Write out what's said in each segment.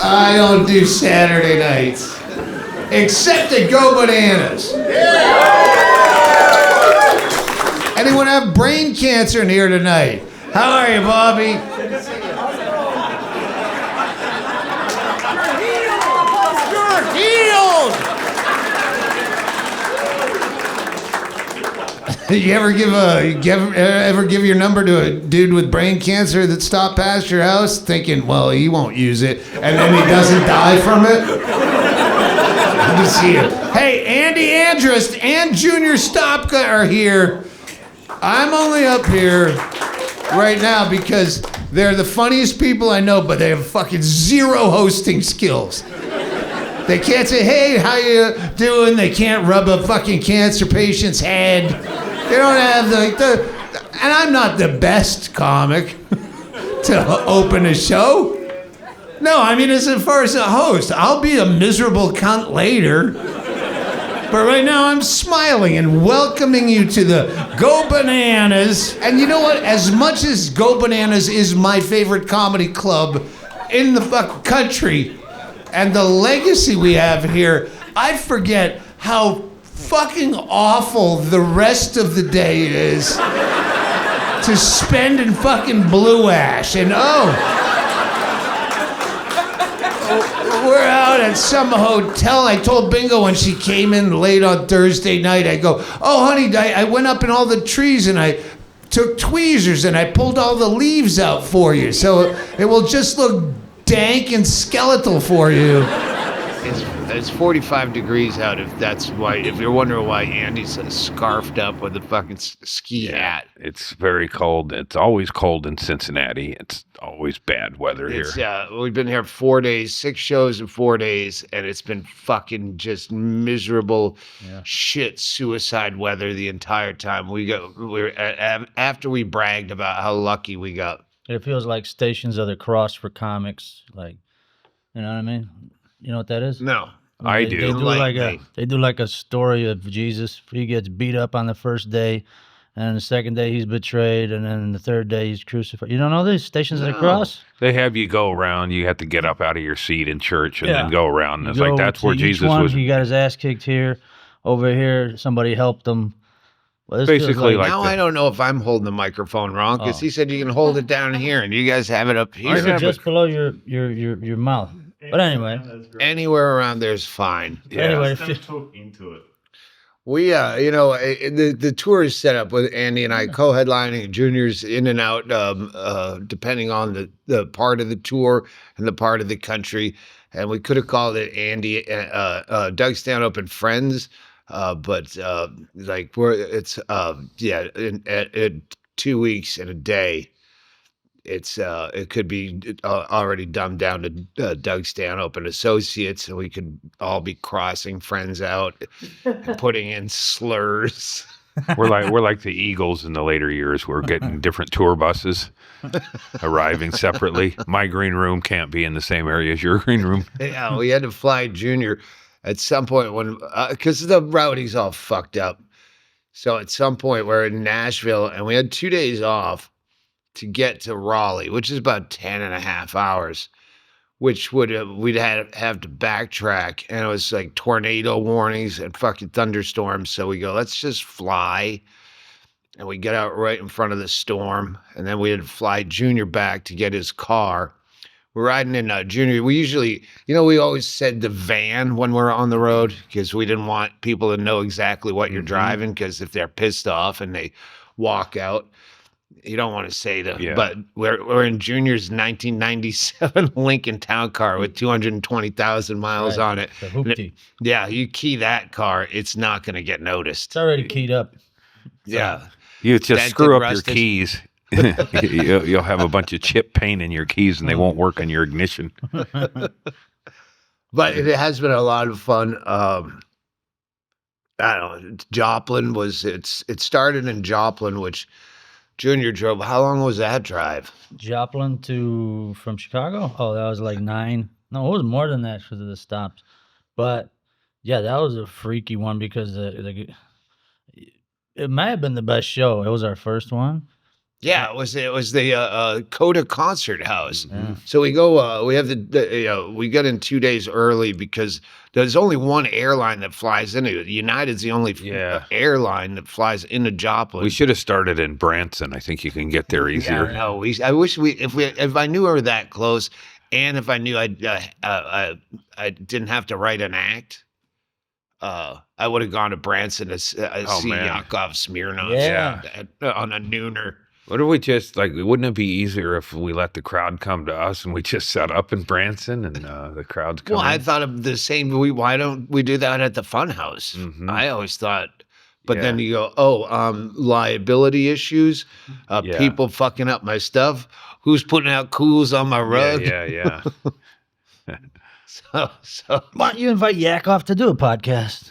I don't do Saturday nights. Except at Go Bananas. Anyone have brain cancer in here tonight? How are you, Bobby? You ever give your number to a dude with brain cancer that stopped past your house thinking, well, he won't use it, and then he doesn't die from it? Good to see you. Hey, Andy Andrist and Junior Stopka are here. I'm only up here right now because they're the funniest people I know, but they have fucking zero hosting skills. They can't say, hey, how you doing? They can't rub a fucking cancer patient's head. They don't have and I'm not the best comic to open a show. No, I mean, as far as a host, I'll be a miserable cunt later. But right now I'm smiling and welcoming you to the Go Bananas. And you know what? As much as Go Bananas is my favorite comedy club in the fucking country and the legacy we have here, I forget how fucking awful the rest of the day is to spend in fucking Blue Ash. And we're out at some hotel. I told Bingo when she came in late on Thursday night, I go, oh, honey, I went up in all the trees and I took tweezers and I pulled all the leaves out for you. So it will just look dank and skeletal for you. It's 45 degrees out. If you're wondering why Andy's scarfed up with a fucking ski hat. It's very cold. It's always cold in Cincinnati. It's always bad weather here. We've been here 4 days, 6 shows in 4 days, and it's been fucking just miserable shit suicide weather the entire time. After we bragged about how lucky we got. It feels like Stations of the Cross for comics. Like, you know what I mean? You know what that is? No. I do. They do like a story of Jesus. He gets beat up on the first day, and the second day he's betrayed, and then the third day he's crucified. You don't know this? Stations of the Cross? They have you go around. You have to get up out of your seat in church and then go around. And it's like that's where Jesus was. He got his ass kicked here. Over here, somebody helped him. Well, basically like now I don't know if I'm holding the microphone wrong because he said you can hold it down here and you guys have it up here. Just below your mouth. But anyway, anywhere around there is fine. Yeah. Anyway, talk into it. We, the tour is set up with Andy and I co-headlining, Junior's in and out, depending on the part of the tour and the part of the country. And we could have called it Andy, Doug Stanhope and Friends, but in 2 weeks and a day. It could be already dumbed down to Doug Stanhope and Associates, and we could all be crossing Friends out and putting in slurs. We're like the Eagles in the later years. We're getting different tour buses arriving separately. My green room can't be in the same area as your green room. Yeah, we had to fly Junior at some point when because the routing's all fucked up. So at some point we're in Nashville and we had 2 days off to get to Raleigh, which is about 10 and a half hours, which we'd have to backtrack. And it was like tornado warnings and fucking thunderstorms. So we go, let's just fly. And we get out right in front of the storm. And then we had to fly Junior back to get his car. We're riding in Junior. We usually, we always said the van when we're on the road because we didn't want people to know exactly what you're driving because if they're pissed off and they walk out, you don't want to say that, but we're in Junior's 1997 Lincoln Town Car with 220,000 miles on it. The hoopty. Yeah, you key that car, it's not going to get noticed. It's already keyed up. Yeah. You just screw up your keys. You'll have a bunch of chip paint in your keys and they won't work on your ignition. But it has been a lot of fun. I don't know. Joplin it started in Joplin, which Junior drove. How long was that drive? Joplin from Chicago? Oh, that was like 9. No, it was more than that because of the stops. But yeah, that was a freaky one because it might have been the best show. It was our first one. Yeah, it was the Coda Concert House. Yeah. So we go. We have we got in 2 days early because there's only one airline that flies into it. United's the only airline that flies into Joplin. We should have started in Branson. I think you can get there easier. Yeah, no, I wish if I knew we were that close, and if I knew I didn't have to write an act. I would have gone to Branson to see Yakov Smirnoff on a nooner. What if we just wouldn't it be easier if we let the crowd come to us and we just set up in Branson and the crowd's coming? Well, I thought of the same. Why don't we do that at the Funhouse? Mhm. I always thought, but then you go, liability issues, people fucking up my stuff. Who's putting out cools on my rug? Yeah. So Why don't you invite Yakov to do a podcast?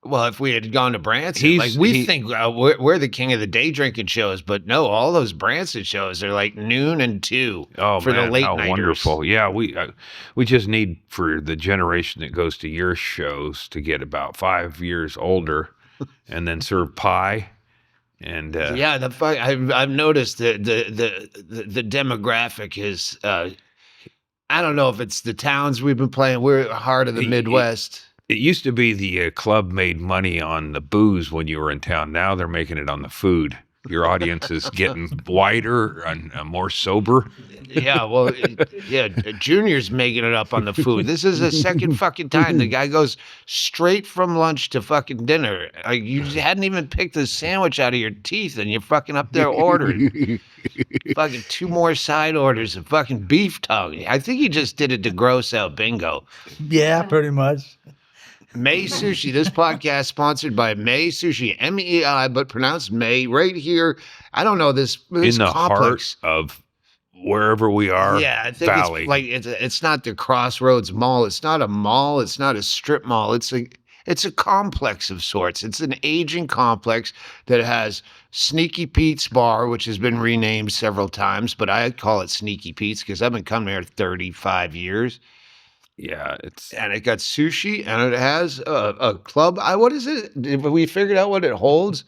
Well, if we had gone to Branson, we think we're the king of the day drinking shows, but no, all those Branson shows are like noon and 2 for the late nighters. Wonderful! Yeah, we just need for the generation that goes to your shows to get about 5 years older, and then serve pie. And I've noticed the demographic is. I don't know if it's the towns we've been playing. We're heart of the Midwest. It used to be the club made money on the booze when you were in town. Now they're making it on the food. Your audience is getting wider and more sober. Yeah, well, Junior's making it up on the food. This is the second fucking time the guy goes straight from lunch to fucking dinner. Like, you hadn't even picked the sandwich out of your teeth, and you're fucking up there ordering. Fucking 2 more side orders of fucking beef tongue. I think he just did it to gross out Bingo. Yeah, pretty much. May Sushi. This podcast sponsored by May Sushi, MEI, but pronounced May. Right here, I don't know this in the complex. Heart of wherever we are. Yeah, I think Valley. It's not the Crossroads Mall. It's not a mall. It's not a strip mall. It's a complex of sorts. It's an aging complex that has Sneaky Pete's Bar, which has been renamed several times, but I call it Sneaky Pete's because I've been coming here 35 years. Yeah, and it got sushi, and it has a club. What is it? We figured out what it holds,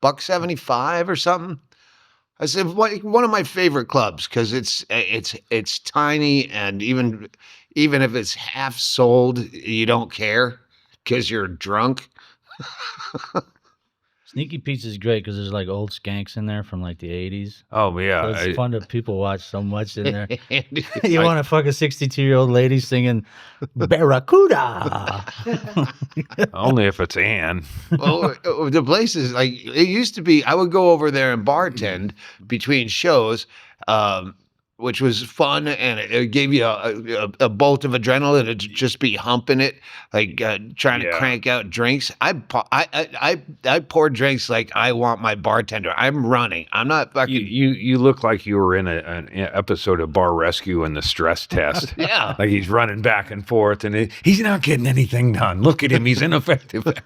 $1.75 or something. I said one of my favorite clubs because it's tiny, and even if it's half sold, you don't care because you're drunk. Sneaky Pete's is great because there's like old skanks in there from like the 80s. Oh, yeah. So it's fun to people watch so much in there. You want to fuck a 62-year-old lady singing Barracuda. Only if it's Ann. Well, the place is like, it used to be, I would go over there and bartend between shows, which was fun, and it gave you a bolt of adrenaline to just be humping it, like trying to crank out drinks. I pour drinks like I want my bartender. I'm running. I'm not fucking. You look like you were in an episode of Bar Rescue in the stress test. Yeah, like he's running back and forth, and he's not getting anything done. Look at him; he's ineffective. But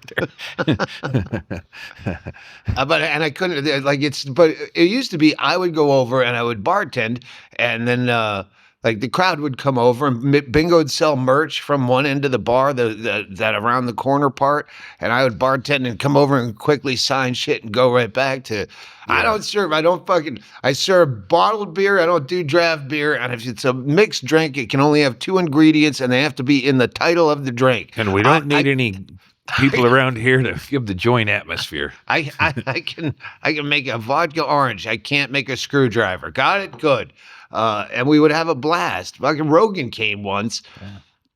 I couldn't But it used to be I would go over and I would bartend. And then, the crowd would come over, and Bingo would sell merch from one end of the bar, that around the corner part, and I would bartend and come over and quickly sign shit and go right back to. Yeah. I serve bottled beer. I don't do draft beer, and if it's a mixed drink, it can only have 2 ingredients, and they have to be in the title of the drink. And we don't need any people around here to give the joint atmosphere. I can make a vodka orange. I can't make a screwdriver. Got it? Good. And we would have a blast. Fucking Rogan came once.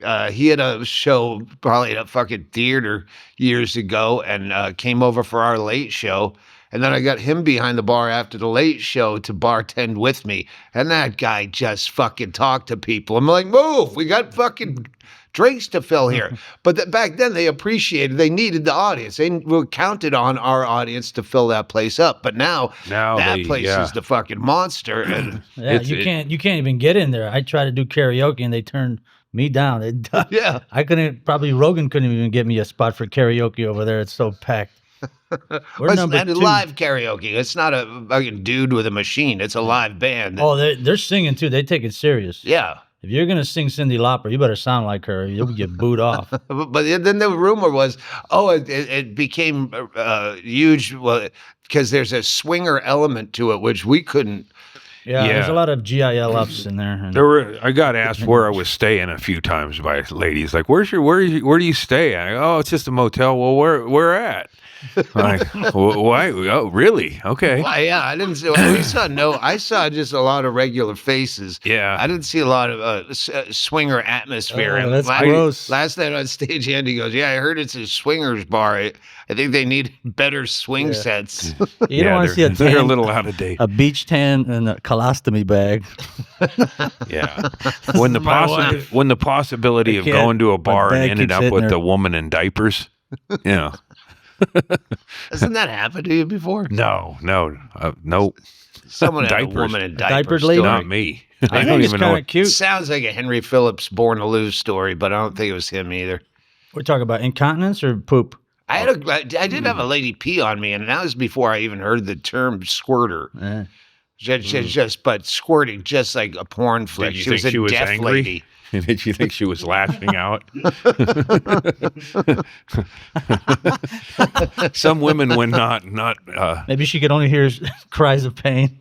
Yeah. He had a show probably at a fucking theater years ago, and came over for our late show. And then I got him behind the bar after the late show to bartend with me. And that guy just fucking talked to people. I'm like, move, we got fucking drinks to fill here. But back then they needed the audience. They were counted on our audience to fill that place up. But now that place is the fucking monster. And you can't even get in there. I tried to do karaoke and they turned me down. Rogan couldn't even get me a spot for karaoke over there. It's so packed. We're number 2. Live karaoke. It's not a fucking dude with a machine. It's a live band. Oh, they're singing too. They take it serious. Yeah. If you're gonna sing Cyndi Lauper, you better sound like her. You'll get booed off. But then the rumor was, it became huge because there's a swinger element to it, which we couldn't. Yeah, there's Yeah. a lot of GIL ups in there. And I got asked where I was staying a few times by ladies, like, where do you stay? I go, oh, it's just a motel. Well, where at? Like, why? Oh, really? Okay. Well, yeah, I didn't see. I saw just a lot of regular faces. Yeah. I didn't see a lot of swinger atmosphere. Oh, And that's gross. Last night on stage, Andy goes, "Yeah, I heard it's a swingers bar. I think they need better swing sets." you don't want to see a they're a tan, little out of date. a beach tan and a colostomy bag. Yeah. When the My wife. when the possibility I of can't- going to a my bar and bag ended keeps up hitting with her. the woman in diapers, yeah. Hasn't that happened to you before? No. Someone had a Diapers. woman in A diapers. diapered lady? story. Not me. I I think don't it's even know. kind of It cute. sounds like a Henry Phillips Born to Lose story, but I don't think it was him either. We're talking about incontinence or poop. I did have a lady pee on me, and that was before I even heard the term squirter. Eh. But squirting, just like a porn flick. Did you She was think a she was deaf angry? lady. Did you think she was lashing out? Some women, when not Maybe she could only hear cries of pain.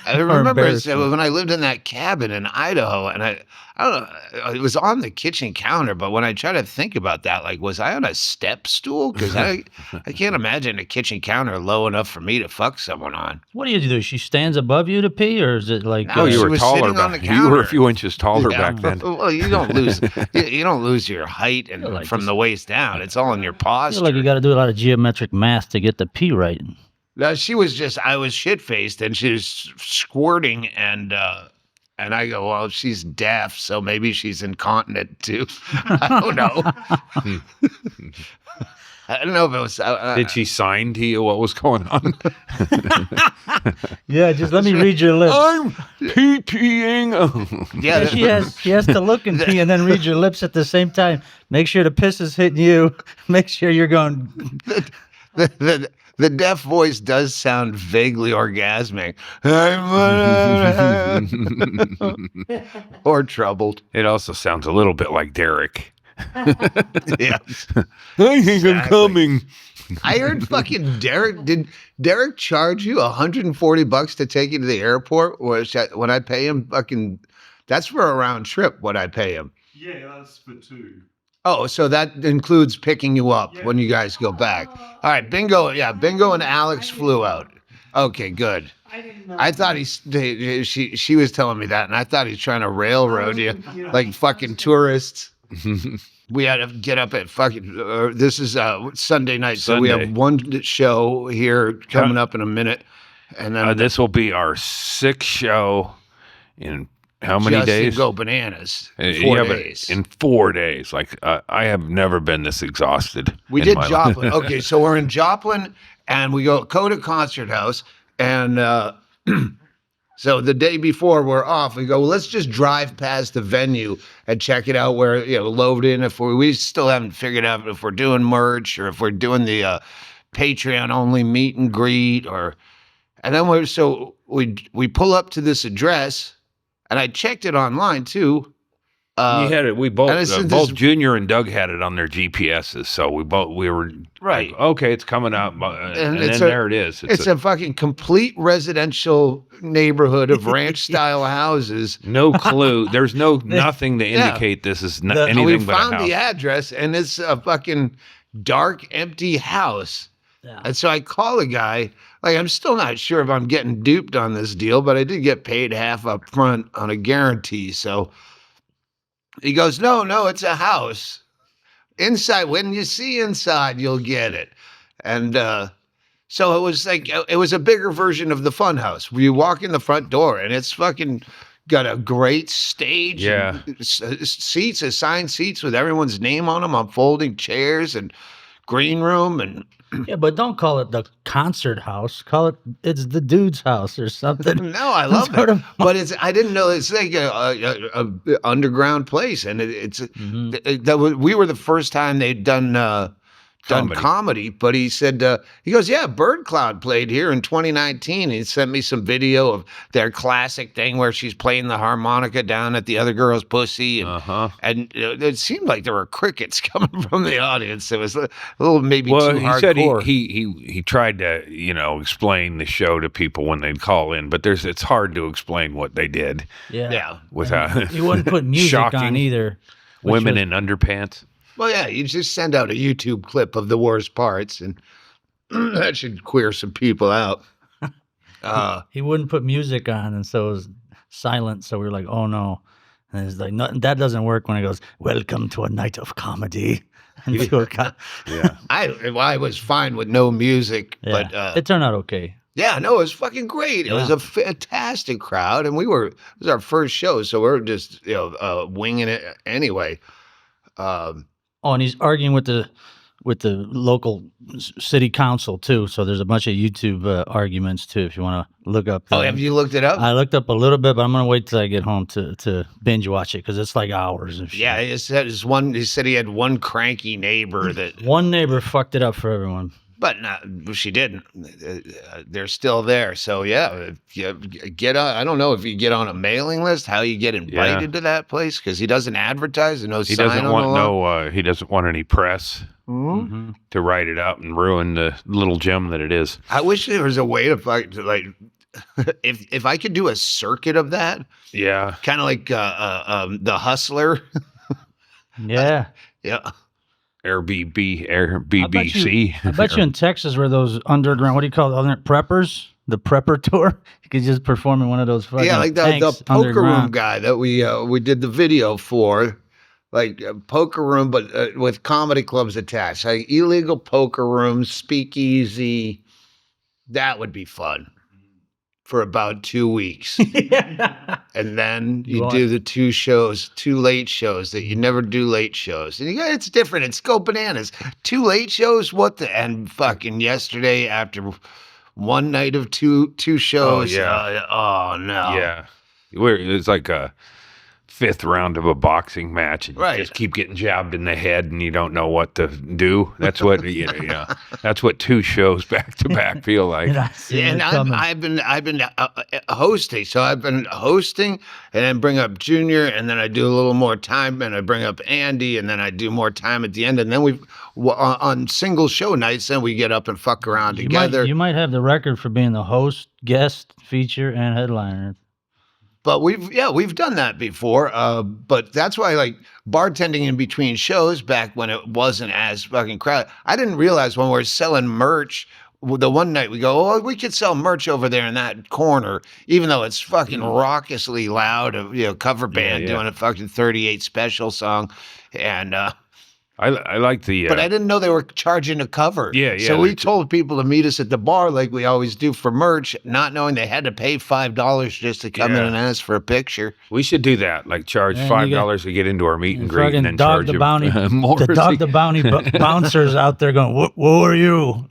I Or remember embarrassment. when I lived in that cabin in Idaho, and I don't know, it was on the kitchen counter, but when I try to think about that, like, was I on a step stool? Because I can't imagine a kitchen counter low enough for me to fuck someone on. What do? She stands above you to pee, or is it like? No, you she were was taller sitting on back. the You were a counter. few inches taller Yeah. back then. Well, you don't lose you don't lose your height and Like from this- the waist down. It's all in your I posture. feel like you got to do a lot of geometric math to get the pee right. No, I was shit faced and she was squirting and I go, well, she's deaf, so maybe she's incontinent too. I don't know. I don't know if it was. Did she sign to you what was going on? Yeah, just let me read your lips. I'm pee-peeing. Yeah, She has to look and pee and then read your lips at the same time. Make sure the piss is hitting you. Make sure you're going. the deaf voice does sound vaguely orgasmic. Or troubled. It also sounds a little bit like Derek. Yeah. I think I'm Exactly. coming. I heard fucking Derek. Did Derek charge you $140 to take you to the airport? Or when I pay him, fucking, that's for a round trip. What I pay him. Yeah, that's for two. Oh, so that includes picking you up when you guys go back. All right, Bingo. Yeah, Bingo and Alex flew out. Okay, good. I thought she was telling me that, and I thought he's trying to railroad you like fucking tourists. We had to get up at fucking. This is Sunday night, so we Sunday. have one show here coming up in a minute, and then This will be our sixth show in how many Justin days? Go bananas. Yeah, 4 but days. in 4 days. Like I have never been this exhausted. We in did my life. Joplin. Okay, so we're in Joplin, and we go to Concert House, and so the day before we're off, we go, well, let's just drive past the venue and check it out where, load in. If we still haven't figured out if we're doing merch or if we're doing the Patreon only meet and greet, and then we pull up to this address, and I checked it online too. You had it. We both, and it's- both Junior and Doug had it on their GPSs, so we were Right. like, okay, it's coming up, and then there it is. It's a fucking complete residential neighborhood of ranch style houses. no clue. There's nothing to indicate this is And anything we but a found house. the address, and it's a fucking dark, empty house. Yeah. And so I call the guy. Like, I'm still not sure if I'm getting duped on this deal, but I did get paid half up front on a guarantee. So he goes, no, it's a house. Inside, when you see inside, you'll get it. And so it was like, it was a bigger version of the fun house where you walk in the front door and it's fucking got a great stage. Yeah. And seats, assigned seats with everyone's name on them, on folding chairs and green room. And Yeah, but don't call it the concert house. Call it's the dude's house or something. no, I love Sort it. of- But I didn't know it's like a underground place. And it's Mhm. we were the first time they'd done done comedy, but he said, he goes, yeah, Bird Cloud played here in 2019. He sent me some video of their classic thing where she's playing the harmonica down at the other girl's pussy. And it seemed like there were crickets coming from the audience. It was a little maybe too hardcore. Said he tried to, explain the show to people when they'd call in, but it's hard to explain what they did. Yeah. Without he wouldn't put music on either. Women in underpants. Well, yeah, you just send out a YouTube clip of the worst parts, and that should queer some people out. He wouldn't put music on, and so it was silent. So we were like, "Oh no!" And it's like, "That doesn't work." When it goes, "Welcome to a night of comedy." And I was fine with no music, but it turned out okay. Yeah, no, it was fucking great. It was a fantastic crowd, and it was our first show, so we were just winging it anyway. And he's arguing with the local city council too. So there's a bunch of YouTube arguments too. If you want to look up. Have you looked it up? I looked up a little bit, but I'm gonna wait till I get home to binge watch it because it's like hours of shit. Yeah, he said he had one cranky neighbor that one neighbor fucked it up for everyone. But she didn't. They're still there. So yeah, get on. I don't know if you get on a mailing list, how you get invited to that place because he doesn't advertise and he doesn't want he doesn't want any press to write it up and ruin the little gem that it is. I wish there was a way to if I could do a circuit of that. Yeah, kind of like the Hustler. Yeah. Yeah. BBC. I bet you in Texas where those underground, what do you call it, preppers? The prepper tour? You could just perform in one of those fucking like the poker room guy that we did the video for. Like a poker room, but with comedy clubs attached. Like illegal poker rooms, speakeasy. That would be fun. For about 2 weeks. And then you do the two late shows that you never do late shows. And it's different. It's go bananas. 2 late shows, and fucking yesterday after one night of two shows. Oh, yeah. Oh no. Yeah. It's like a 5th round of a boxing match, and you just keep getting jabbed in the head, and you don't know what to do. That's what that's what 2 shows back to back feel like. And I've been hosting, so I've been hosting, and then bring up Junior, and then I do a little more time, and I bring up Andy, and then I do more time at the end, and then on single show nights, then we get up and fuck around together. You might have the record for being the host, guest, feature, and headliner. But we've done that before. But that's why I like bartending in between shows back when it wasn't as fucking crowded. I didn't realize when we're selling merch, the one night we go, we could sell merch over there in that corner, even though it's fucking raucously loud, cover band doing a fucking 38 special song. And I like the... but I didn't know they were charging a cover. Yeah. So we told people to meet us at the bar like we always do for merch, not knowing they had to pay $5 just to come in and ask for a picture. We should do that. Like charge $5 to get into our meet and greet, and then charge the bounty, more. The dog the bounty bouncers out there going, "What are you?"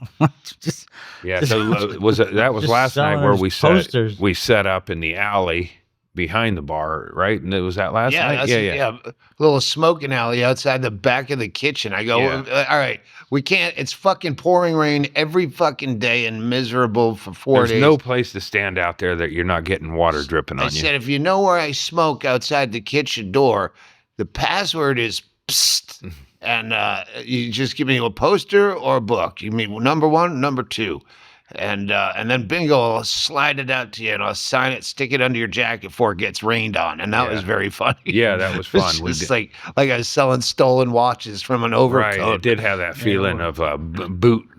That was last night where we set up in the alley behind the bar, right? And it was that last night? Yeah. A little smoking alley outside the back of the kitchen. I go, all right, we can't, it's fucking pouring rain every fucking day and miserable for 4 days. There's no place to stand out there that you're not getting water dripping on you. I said, if you know where I smoke outside the kitchen door, the password is psst. And you just give me a poster or a book. You mean number 1, number 2. And then bingo, I'll slide it out to you and I'll sign it, stick it under your jacket before it gets rained on. And that was very funny. Yeah, that was fun. It's like I was selling stolen watches from an overcoat. Right, it did have that feeling of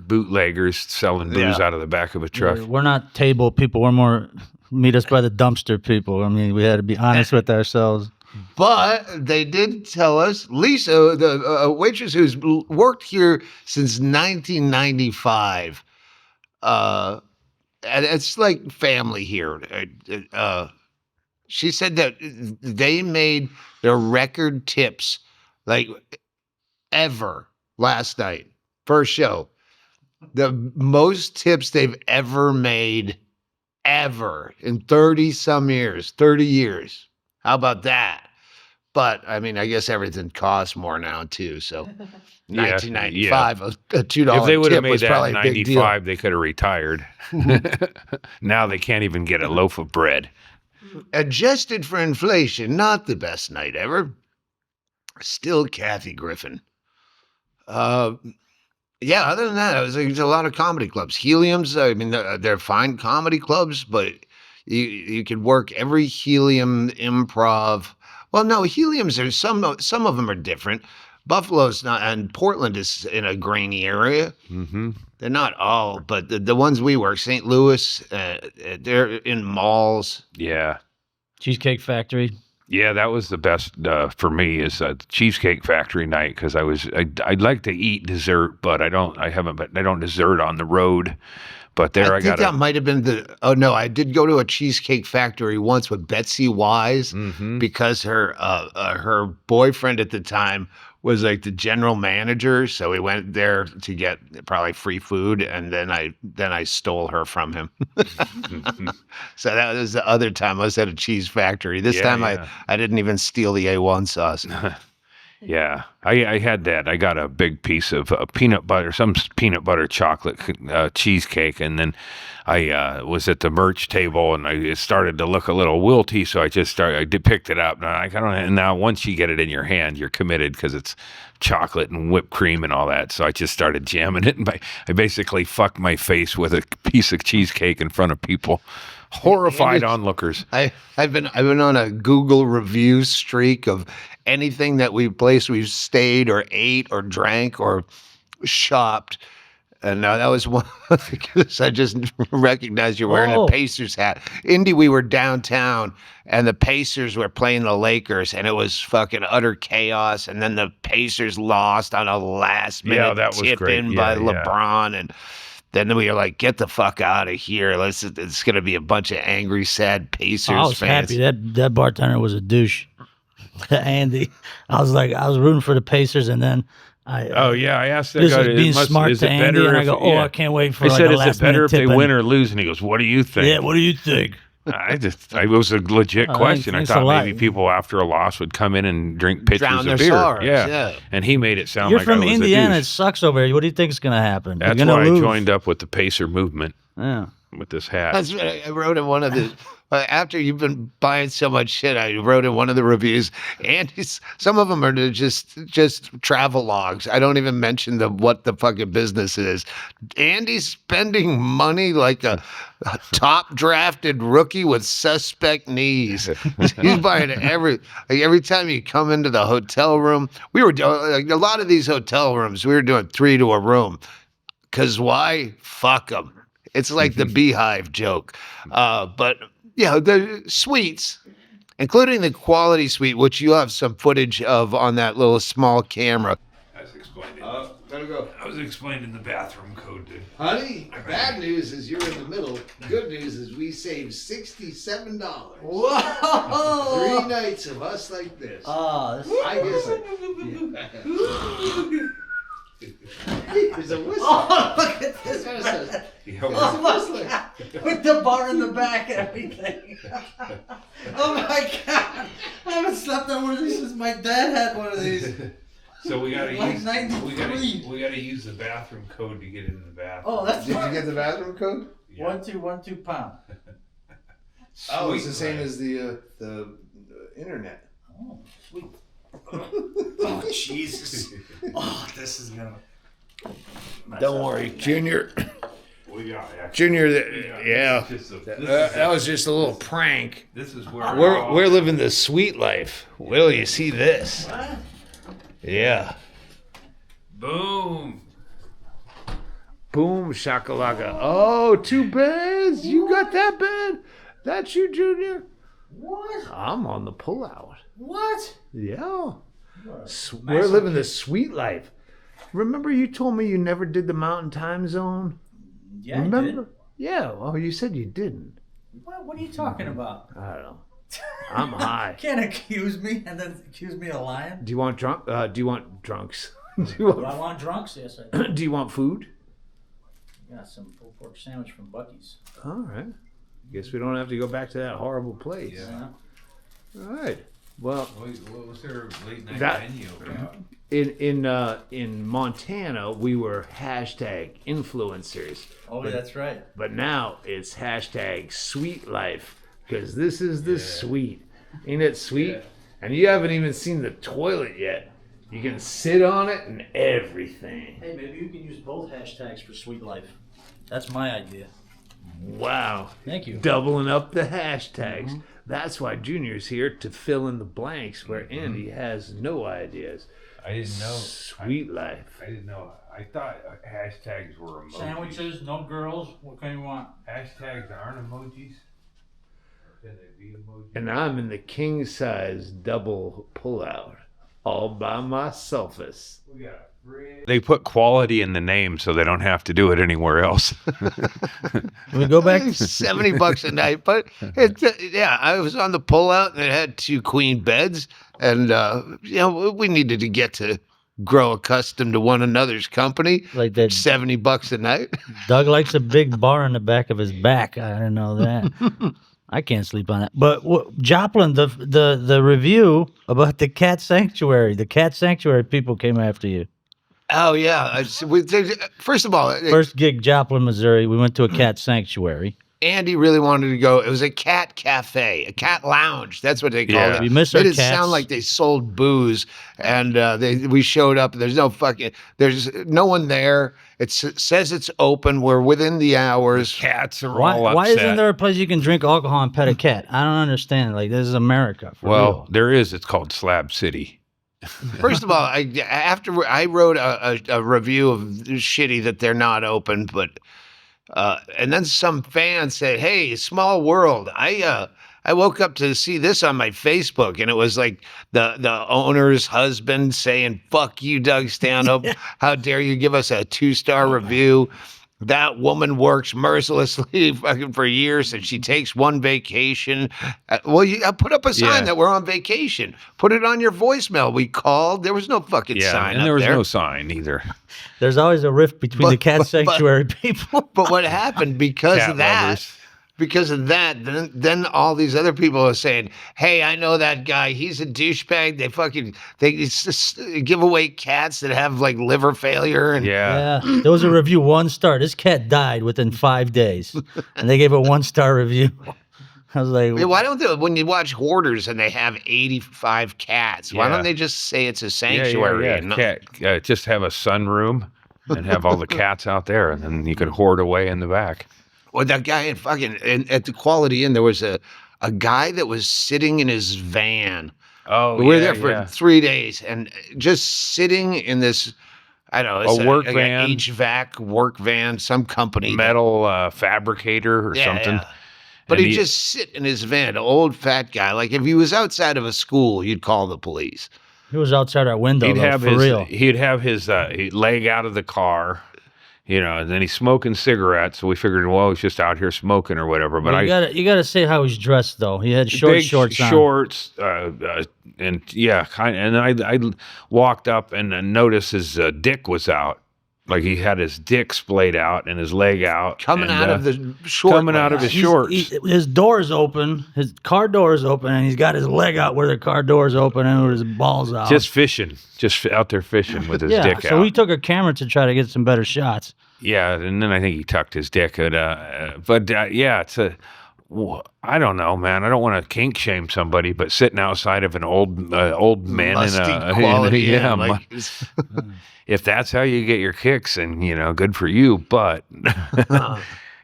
bootleggers selling booze out of the back of a truck. We're not table people. We're more meet us by the dumpster people. I mean, we had to be honest with ourselves. But they did tell us, Lisa, the waitress who's worked here since 1995, and it's like family here. She said that they made their record tips like ever last night, first show. The most tips they've ever made ever in 30 years. How about that? But I mean, I guess everything costs more now too. So, Yeah, 1995, a If $2 they would have tip made was that probably in a big deal. 95, they could have retired. Now they can't even get a loaf of bread. Adjusted for inflation, not the best night ever. Still Kathy Griffin. Yeah, other than that, there's a lot of comedy clubs. Helium's, I mean, they're fine comedy clubs, but you can work every Helium improv. Well, no, Helium's, there's some of them are different. Buffalo's not, and Portland is in a grainy area. Mm-hmm. They're not all, but the ones we work, St. Louis, they're in malls. Yeah. Cheesecake Factory. Yeah, that was the best for me is Cheesecake Factory night because I'd like to eat dessert, but I don't dessert on the road. But there I think that might have been I did go to a Cheesecake Factory once with Betsy Wise because her boyfriend at the time was like the general manager, so we went there to get probably free food, and then I stole her from him. So that was the other time I was at a cheese factory. This time I didn't even steal the A1 sauce. Yeah, I had that. I got a big piece of peanut butter chocolate cheesecake, and then I was at the merch table, and it started to look a little wilty, so I picked it up. And now once you get it in your hand, you're committed because it's chocolate and whipped cream and all that. So I just started jamming it, and I basically fucked my face with a piece of cheesecake in front of people. Horrified onlookers. I've been on a Google review streak of anything that we've stayed or ate or drank or shopped. And that was one because I just recognized you're wearing a Pacers hat. Indy, we were downtown and the Pacers were playing the Lakers and it was fucking utter chaos. And then the Pacers lost on a last minute tip in by LeBron. And then we were like, get the fuck out of here. It's going to be a bunch of angry, sad Pacers fans. I was happy. That bartender was a douche. Andy. I was rooting for the Pacers, and then I asked that this guy. is being smart to Andy, and I go, I can't wait for I said, a is last it better if they tip win or lose? And he goes, what do you think? Yeah, what do you think? It was a legit question. I thought maybe people after a loss would come in and drink pitchers Drown of their beer. sorrows, Yeah, and he made it sound You're like from I was Indiana. a It douche. sucks over here. What do you think is going to happen? That's You're why gonna lose. I joined up with the Pacer movement. Yeah. With this hat. That's what I wrote in one of the. After you've been buying so much shit, I wrote in one of the reviews, and some of them are just travel logs. I don't even mention what the fucking business is. Andy's spending money like a top drafted rookie with suspect knees. He's buying every time you come into the hotel room. We were doing a lot of these hotel rooms. We were doing 3 to a room. 'Cause why? Fuck them. It's like the Beehive joke. But, the suites, including the quality suite, which you have some footage of on that little small camera. I was explaining. Gotta go. I was explaining the bathroom code, dude. Honey, bad news is you're in the middle. Good news is we saved $67. Whoa! 3 nights of us like this. Oh, this I guess. There's a whistle. Oh, look at this. There's a Oh whistling. my God. With the bar in the back and everything. Oh my God. I haven't slept on one of these since my dad had one of these. So we gotta Like use 93. we gotta use the bathroom code to get into the bathroom. Oh, that's Did you get the bathroom code? 1212 pound. Oh, it's the same as the internet. Oh, sweet. Oh, Jesus. Oh, this is gonna. Don't worry, Junior. We got Junior, That was just a little prank. This is where we're living the sweet life. Will you see this? What? Yeah. boom. Boom shakalaka. Oh, 2 beds. You got that bed? That's you, Junior. What? I'm on the pullout. What? Yeah. We're living the sweet life. Remember you told me you never did the mountain time zone? Yeah, Remember? I did. Yeah. Oh, you said you didn't. What are you talking about? I don't know. I'm high. Can't accuse me and then accuse me of lying. Do you want drunk? Do you want drunks? Do I want drunks? Yes, I do. Do you want food? Got some pulled pork sandwich from Buc-ee's. All right. Guess we don't have to go back to that horrible place. Yeah. All right. Well, What was their late night That- venue about? in Montana, we were hashtag influencers. Oh, that's right. But now it's hashtag sweet life because this is the sweet. Ain't it sweet? Yeah. And you haven't even seen the toilet yet. You can sit on it and everything. Hey, maybe you can use both hashtags for Sweet Life. That's my idea. Wow. Thank you. Doubling up the hashtags. That's why Junior's here to fill in the blanks where Andy has no ideas. I didn't know. Sweet life. I didn't know. I thought hashtags were emojis. Sandwiches, no girls. What kind you want? Hashtags aren't emojis? Or can they be emojis? And I'm in the king size double pullout all by myself. We got a fridge. They put quality in the name so they don't have to do it anywhere else. Can we go back? $70 a night, but I was on the pullout and it had 2 queen beds, and we needed to get to grow accustomed to one another's company. Like that. $70 a night. Doug likes a big bar in the back of his back. I didn't know that. I can't sleep on that. But Joplin, the review about the cat sanctuary. The cat sanctuary people came after you. Oh yeah. First of all, First gig, Joplin, Missouri. We went to a cat sanctuary. Andy really wanted to go. It was a cat cafe, a cat lounge. That's what they called Yeah. it. We miss Made our it sound cats. like they sold booze, and we showed up. There's no one there. It says it's open. We're within the hours. Cats are all Why upset. isn't there a place you can drink alcohol and pet a cat? I don't understand. Like, this is America. For Well, real. there is. It's called Slab City. First of all, after I wrote a review of shitty that they're not open, but and then some fan said, "Hey, small world. I woke up to see this on my Facebook, and it was like the owner's husband saying, 'Fuck you, Doug Stanhope. How dare you give us a 2-star review?' That woman works mercilessly fucking for years, and she takes one vacation. I put up a sign Yeah. that we're on vacation. Put it on your voicemail. We called. There was no fucking sign and up there was there. no sign either. There's always a rift between the cat but- sanctuary people. But what happened because Cat of that? lovers. Because of that, then all these other people are saying, "Hey, I know that guy. He's a douchebag. They just give away cats that have like liver failure." And Yeah. Yeah, there was a review, 1 star. This cat died within 5 days, and they gave a 1-star review. I was like, why don't they? When you watch Hoarders and they have 85 cats, why Yeah. don't they just say it's a Yeah, sanctuary? yeah. and not- Cat, just have a sunroom and have all the cats out there, and then you can hoard away in the back. Well, that guy at the Quality Inn, there was a guy that was sitting in his van. Oh, We were there for 3 days, and just sitting in this, I don't know, it's A work like van. an HVAC work van, some company. metal fabricator or Yeah, something. yeah. But And he'd he- just sit in his van, an old fat guy. Like if he was outside of a school, you'd call the police. he was outside our window, He'd though, have for his real. he'd have his leg out of the car, and then he's smoking cigarettes. So we figured, well, he's just out here smoking or whatever. But you gotta say how he's dressed, though. He had big shorts on. shorts, and yeah, and I walked up and noticed his dick was out, like he had his dick splayed out and his leg out, Coming and, out of the short. coming out of his shorts. His door's open. His car door is open, and he's got his leg out where the car door's open and with his balls out. Just fishing, just out there fishing with his dick so out. we took a camera to try to get some better shots. Yeah, and then I think he tucked his dick. Yeah, it's I don't know, man. I don't want to kink shame somebody, but sitting outside of an old man musty in a Quality yeah, Inn, like, if that's how you get your kicks, and good for you. But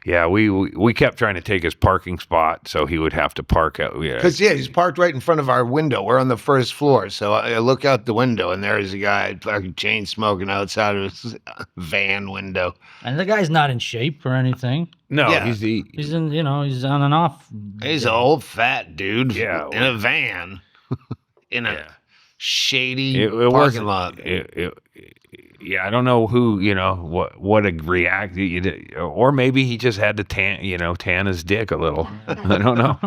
yeah, we kept trying to take his parking spot, so he would have to park out. Yeah, because he's parked right in front of our window. We're on the first floor, so I look out the window, and there's a guy fucking chain smoking outside of his van window. And the guy's not in shape or anything. no, Yeah. He's in, he's on and off. He's an old fat dude, Yeah. in a van, in a Yeah. shady It parking wasn't- lot. Yeah, I don't know who, what a react, or maybe he just had to tan his dick a little. I don't know.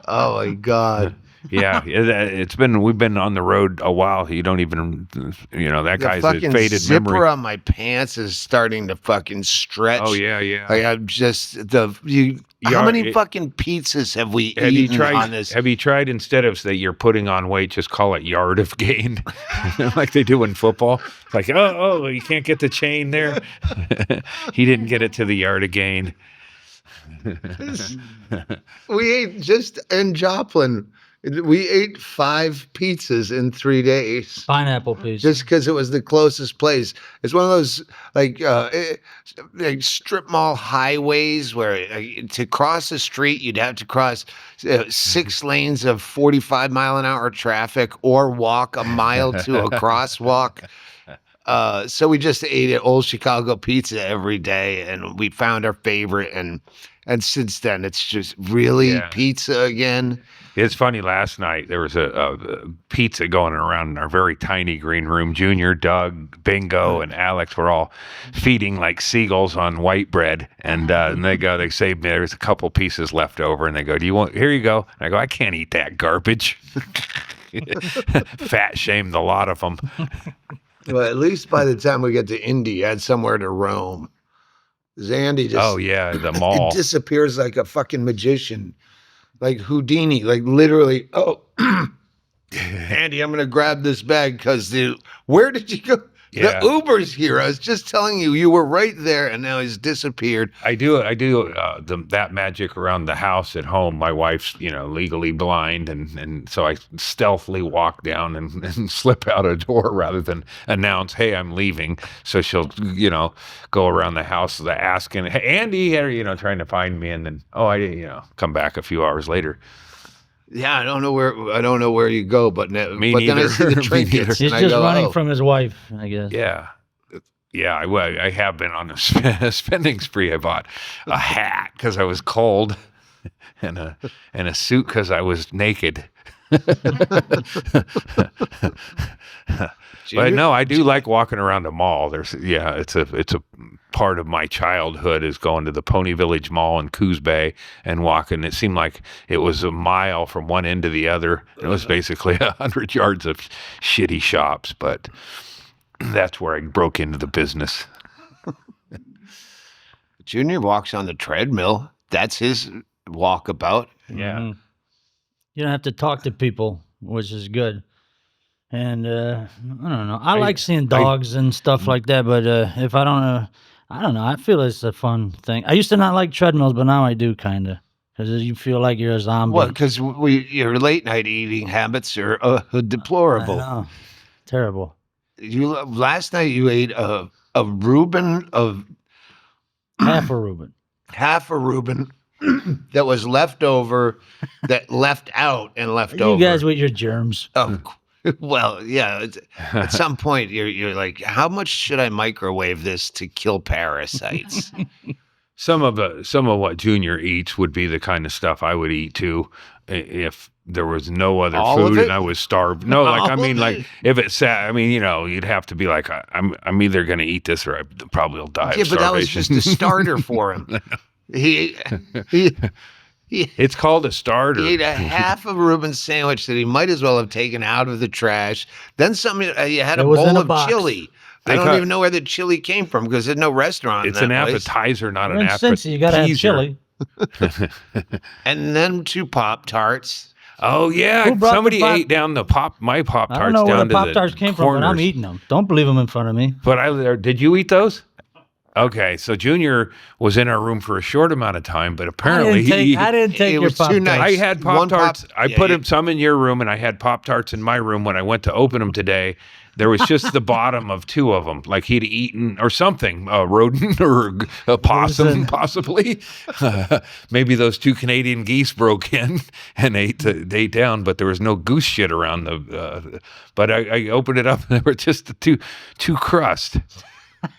Oh my God. we've been on the road a while. You don't even, that The guy's a fucking faded zipper memory. on my pants is starting to fucking stretch. Oh yeah. Like I'm just how many fucking pizzas have we eaten on this? Have you tried, instead of that you're putting on weight, just call it yard of gain, like they do in football? Like, oh, you can't get the chain there. He didn't get it to the yard of gain. We ate just in Joplin. We ate 5 pizzas in 3 days. Pineapple pizza. Just because it was the closest place. It's one of those like strip mall highways where to cross the street you'd have to cross 6 lanes of 45-mile-an-hour traffic or walk a mile to a crosswalk. So we just ate at Old Chicago Pizza every day, and we found our favorite, and since then it's just really pizza again. It's funny, last night there was a pizza going around in our very tiny green room. Junior, Doug, Bingo, and Alex were all feeding like seagulls on white bread. And they saved me. There's a couple pieces left over. And they go, here you go. And I go, I can't eat that garbage. Fat shame the lot of them. Well, at least by the time we get to Indy, you had somewhere to roam. Zandy just the mall. It disappears like a fucking magician. Like Houdini, like literally, Andy, I'm going to grab this bag because where did you go? Yeah. The Uber's here. I was just telling you were right there, and now he's disappeared. I do that magic around the house at home. My wife's, legally blind, and so I stealthily walk down and slip out a door rather than announce, hey, I'm leaving. So she'll, go around the house asking, hey, Andy, trying to find me, and then, come back a few hours later. Yeah, I don't know where you go, but then I see the trinkets. He's just running from his wife, I guess. Yeah. Yeah, I have been on a spending spree. I bought a hat because I was cold, and a suit because I was naked. But no, I do like walking around the mall. It's a part of my childhood is going to the Pony Village Mall in Coos Bay and walking. It seemed like it was a mile from one end to the other. It was basically 100 yards of shitty shops, but that's where I broke into the business. Junior walks on the treadmill. That's his walkabout. Yeah. Mm-hmm. You don't have to talk to people, which is good. And I don't know. I like seeing dogs and stuff like that, but if I don't know. I feel it's a fun thing. I used to not like treadmills, but now I do kind of, because you feel like you're a zombie. What? Because your late night eating habits are deplorable. I know. Terrible. Last night you ate a Reuben of half a Reuben that was left over, that left out and left over. You guys with your germs. Oh, well, yeah. At some point, you're like, how much should I microwave this to kill parasites? Some of what Junior eats would be the kind of stuff I would eat too, if there was no other food and I was starved. No, if it sat, you'd have to be like, I'm either going to eat this or I probably will die of starvation. Yeah, but that was just a starter for him. It's called a starter. He ate a half of a Reuben sandwich that he might as well have taken out of the trash. Then you had a bowl of chili. I don't even know where the chili came from because there's no restaurant. It's an appetizer, not an appetizer. You got to have chili. And then 2 Pop-Tarts. Oh yeah, somebody ate down my Pop-Tarts. I don't know where the Pop-Tarts came from, but I'm eating them. Don't believe them in front of me. But did you eat those? Okay, so Junior was in our room for a short amount of time, but apparently I didn't take your Pop-Tarts. I had Pop-Tarts. I put some in your room, and I had Pop-Tarts in my room when I went to open them today. There was just the bottom of 2 of them, like he'd eaten or something, a rodent or a possum, possibly. Maybe those 2 Canadian geese broke in and ate down, but there was no goose shit around but I opened it up, and there were just the two crusts.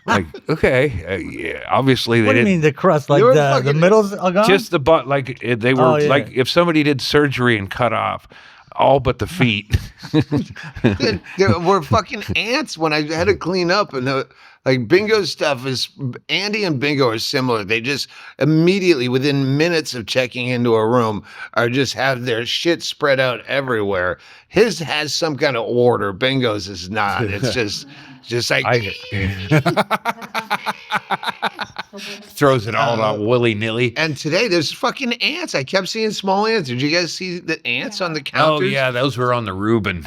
Like, okay, yeah, obviously they didn't. What do you mean the crust? Like the middle's gone? Just the butt, like they were like if somebody did surgery and cut off all but the feet. There were fucking ants when I had to clean up, and like Bingo's stuff is Andy and Bingo are similar. They just immediately within minutes of checking into a room are just have their shit spread out everywhere. His has some kind of order. Bingo's is not. It's just like throws it all out willy-nilly. And today there's fucking ants. I kept seeing small ants. Did you guys see the ants on the Oh counters? yeah, those were on the Reuben.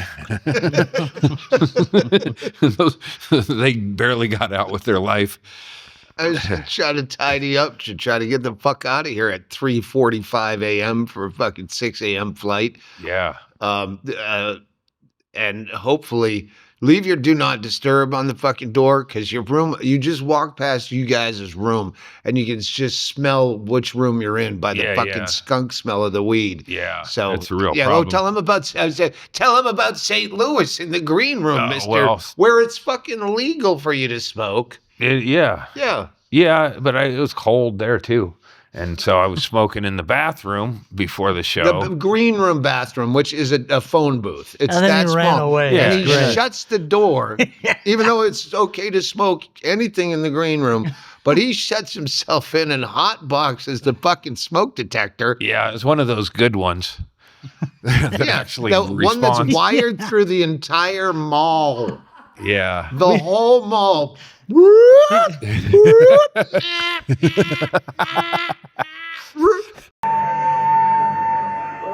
They barely got out with their life. I was trying to tidy up to try to get the fuck out of here at 3:45 a.m. for a fucking 6 a.m. flight. Yeah. And hopefully leave your do not disturb on the fucking door, because your room, you just walk past you guys' room and you can just smell which room you're in by the fucking skunk smell of the weed. Yeah. So that's a real problem. problem. Well, tell him about St. Louis in the green room, mister, well, where it's fucking legal for you to smoke. Yeah. Yeah, but it was cold there too. And so I was smoking in the bathroom before the show. The green room bathroom, which is a phone booth. It's And then that he small. ran away. Yeah, And he great. shuts the door, even though it's okay to smoke anything in the green room. But he shuts himself in and hot boxes the fucking smoke detector. Yeah, it was one of those good ones. that actually the one responds. that's wired through the entire mall. Yeah. The whole mall. We're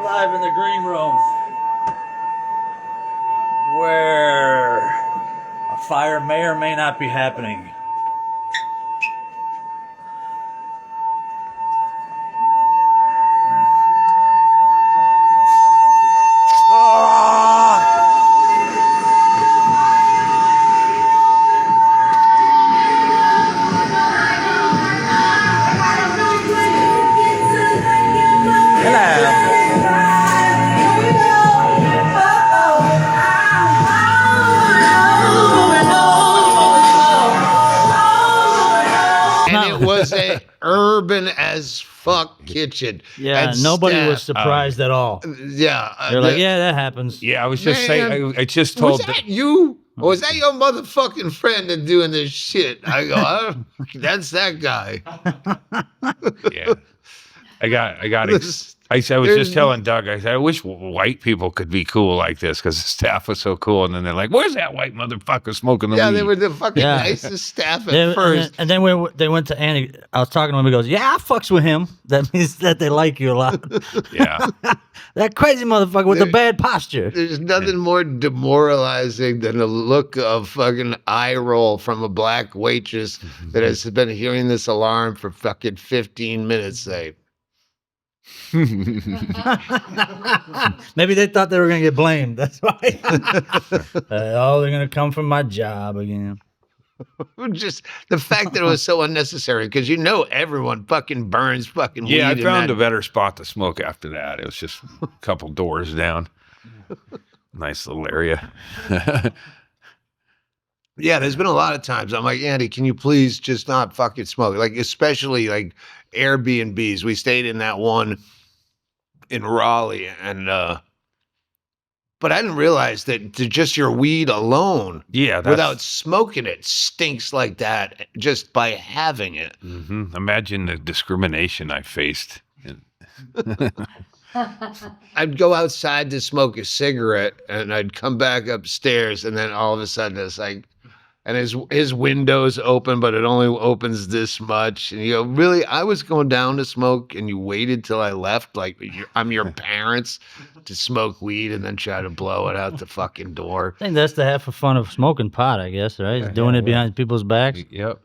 live in the green room, where a fire may or may not be happening. And it was a urban as fuck kitchen. Yeah, And nobody staff. was surprised at all. Yeah. They're like, yeah, that happens. Yeah, I was just Man, saying, I just Was told that you? Or was that your motherfucking friend that's doing this shit? I go, that's that guy. yeah. I got This- I was there's- just telling Doug, I said, I wish white people could be cool like this because the staff was so cool. And then they're like, where's that white motherfucker smoking the Yeah, weed? they were the fucking Yeah. nicest staff at They- first. and then they went to Andy. I was talking to him. He goes, "Yeah, I fucks with him. That means that they like you a lot." Yeah. That crazy motherfucker with the bad posture. There's nothing more demoralizing than a look of fucking eye roll from a black waitress that has been hearing this alarm for fucking 15 minutes. Say, Maybe they thought they were gonna get blamed. That's why. They're gonna come from my job again. just the fact that it was so unnecessary, because you know everyone fucking burns fucking Yeah, I weed in found that. a better spot to smoke after that. It was just a couple doors down. Nice little area. Yeah, there's been a lot of times I'm like, Andy, can you please just not fucking smoke? Like, especially like Airbnbs. We stayed in that one in Raleigh, and but I didn't realize that just your weed alone, Yeah, that's, without smoking it, stinks like that just by having it. Imagine the discrimination I faced. I'd go outside to smoke a cigarette, and I'd come back upstairs, and then all of a sudden it's like, and his window's open, but it only opens this much. And you go, really? I was going down to smoke, and you waited till I left? Like I'm your parents to smoke weed and then try to blow it out the fucking door. I think that's the half of fun of smoking pot, I guess, right? Is doing it behind people's backs. Yep.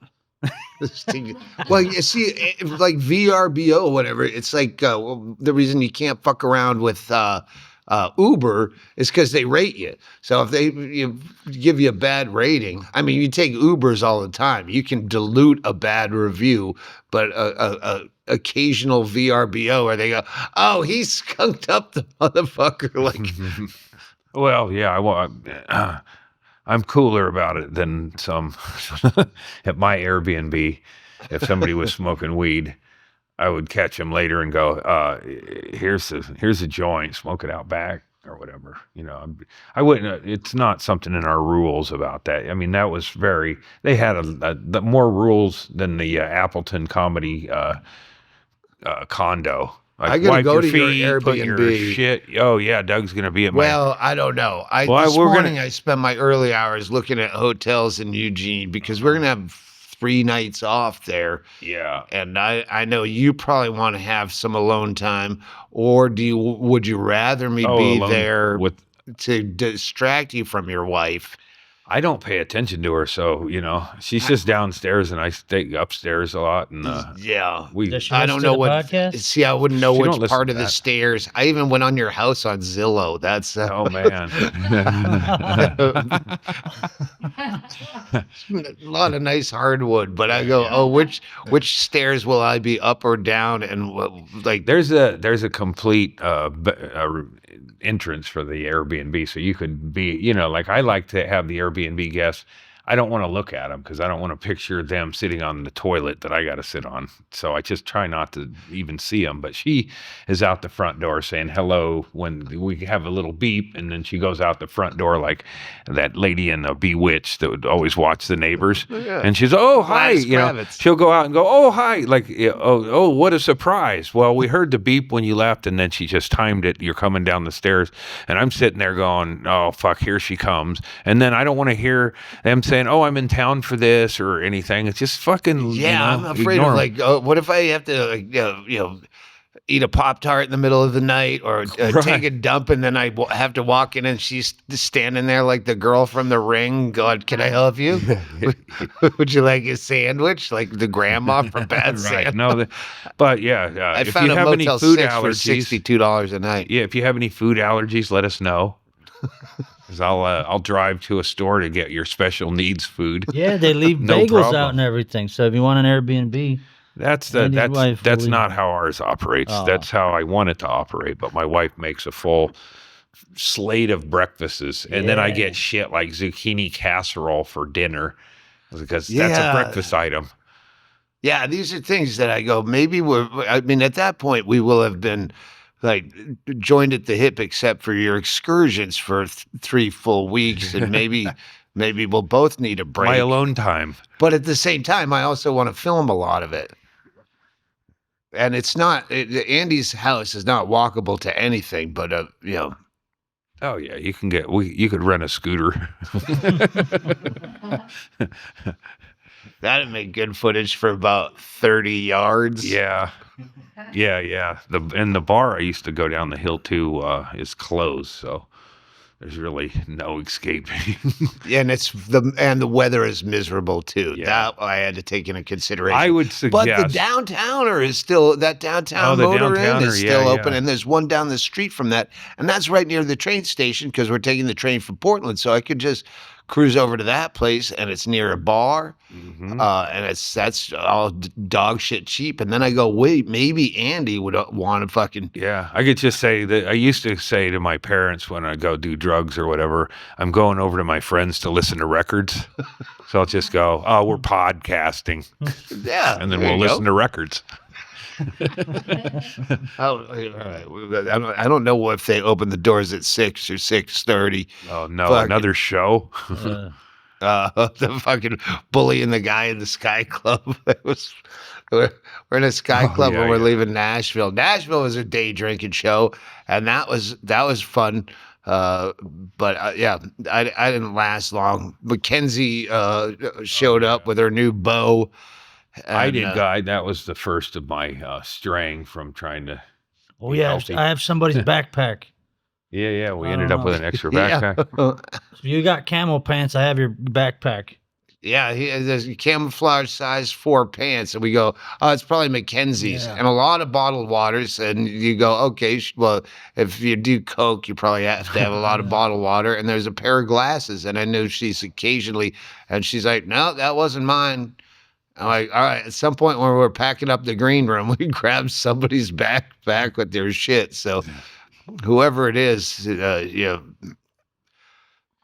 Well, you see, like VRBO or whatever, it's like well, the reason you can't fuck around with Uber is because they rate you. So if they give you a bad rating, I mean, you take Ubers all the time. You can dilute a bad review, but a occasional VRBO where they go, oh, he skunked up the motherfucker. Like, Well, yeah, I'm cooler about it than some at my Airbnb. If somebody was smoking weed, I would catch him later and go, here's a joint, smoke it out back. or whatever. I wouldn't. It's not something in our rules about that. I mean, that was They had the more rules than the Appleton comedy condo. Like, I gotta wipe go your to your feet, put your Airbnb. shit. Oh yeah, Doug's gonna be at my. Well, I don't know. This morning I spent my early hours looking at hotels in Eugene because we're gonna have 3 nights off there. Yeah. And I know you probably want to have some alone time, or would you rather me be there to distract you from your wife? I don't pay attention to her, so she's just downstairs, and I stay upstairs a lot. And yeah, I don't know what. Podcast? See, I wouldn't know which part of the stairs. I even went on your house on Zillow. That's oh man, a lot of nice hardwood. But I go, which stairs will I be up or down? And there's a complete entrance for the Airbnb, so you could be, like I like to have the Airbnb guests. I don't want to look at them because I don't want to picture them sitting on the toilet that I got to sit on. So I just try not to even see them. But she is out the front door saying hello when we have a little beep, and then she goes out the front door like that lady in Bewitched that would always watch the neighbors. Yeah. And she's, oh hi, she'll go out and go, oh hi, like oh what a surprise. Well, we heard the beep when you left, and then she just timed it. You're coming down the stairs, and I'm sitting there going, oh fuck, here she comes. And then I don't want to hear them saying, oh, I'm in town for this or anything. It's just fucking, I'm afraid of what if I have to, eat a Pop-Tart in the middle of the night or take a dump, and then I have to walk in and she's standing there like the girl from The Ring. God, can I help you? Would you like a sandwich? Like the grandma from Bad Santa? Right. No, but yeah. I if found you a have any Motel food 6 allergies, for $62 a night. Yeah, if you have any food allergies, let us know. Because I'll drive to a store to get your special needs food. Yeah, they leave No bagels problem. out and everything. So if you want an Airbnb, that's not how ours operates. Oh. That's how I want it to operate. But my wife makes a full slate of breakfasts, and then I get shit like zucchini casserole for dinner because that's a breakfast item. Yeah, these are things that I go, maybe at that point we will have been like joined at the hip, except for your excursions for 3 full weeks, and maybe we'll both need a break. My alone time. But at the same time, I also want to film a lot of it. And it's not Andy's house is not walkable to anything, but Oh yeah, you could rent a scooter. that'd make good footage for about 30 yards. Yeah. The bar I used to go down the hill to is closed, so there's really no escaping. And the weather is miserable too. Yeah. That I had to take into consideration. I would suggest, but the downtowner is still Motor Inn is still open, and there's one down the street from that, and that's right near the train station because we're taking the train from Portland, so I could just cruise over to that place, and it's near a bar, and that's all dog shit cheap. And then I go, wait, maybe Andy would want to fucking. Yeah, I could just say that I used to say to my parents when I go do drugs or whatever, I'm going over to my friends to listen to records. So I'll just go, oh, we're podcasting. Yeah, and then we'll listen to records. All right. I don't know if they open the doors at 6 or 6:30. Oh no, another show. The fucking bullying the guy in the Sky Club. We're in a Sky Club when we're leaving Nashville. Nashville was a day drinking show, and that was fun. But I didn't last long. Mackenzie showed up with her new bow. I did, guy. That was the first of my straying from trying to. Oh yeah, healthy. I have somebody's backpack. Yeah. We ended up with an extra backpack. If you got camel pants, I have your backpack. Yeah, there's camouflage size 4 pants, and we go, oh, it's probably Mackenzie's, and a lot of bottled waters, and you go, okay, well, if you do Coke, you probably have to have a lot of bottled water, and there's a pair of glasses, and I know she's occasionally, and she's like, no, that wasn't mine. I'm like, all right, at some point when we're packing up the green room, we grab somebody's backpack with their shit. So whoever it is,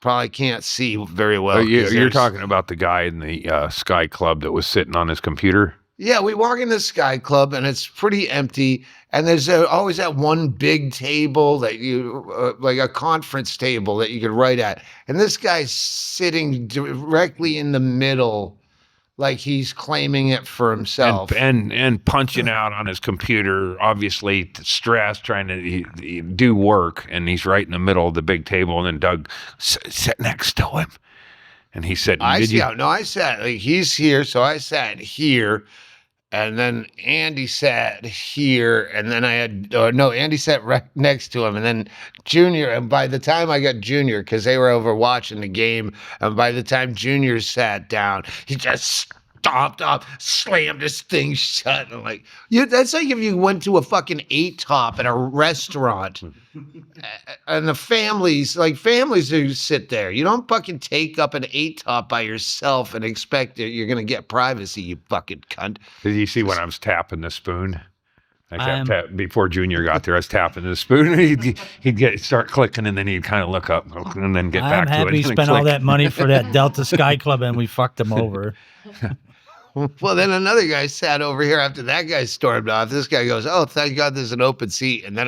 probably can't see very well. You're talking about the guy in the Sky Club that was sitting on his computer? Yeah, we walk in the Sky Club and it's pretty empty. And there's always that one big table that like a conference table that you could write at. And this guy's sitting directly in the middle, like he's claiming it for himself. And punching out on his computer, obviously stressed, trying to do work. And he's right in the middle of the big table. And then Doug sat next to him. And he said, I sat, like, he's here. So I sat here. And then Andy sat here, and then Andy sat right next to him, and then Junior. And by the time I got Junior, because they were over watching the game, and by the time Junior sat down, he just stomped up, slammed his thing shut, and like, that's like if you went to a fucking 8-top at a restaurant, and the families who sit there, you don't fucking take up an 8-top by yourself and expect that you're gonna get privacy, you fucking cunt. Did you see when I was tapping the spoon? Before Junior got there, I was tapping the spoon. He'd start clicking, and then he'd kind of look up, and then get back to it. I'm happy he spent all that money for that Delta Sky Club, and we fucked him over. Well, then another guy sat over here after that guy stormed off. This guy goes, "Oh, thank God there's an open seat." And then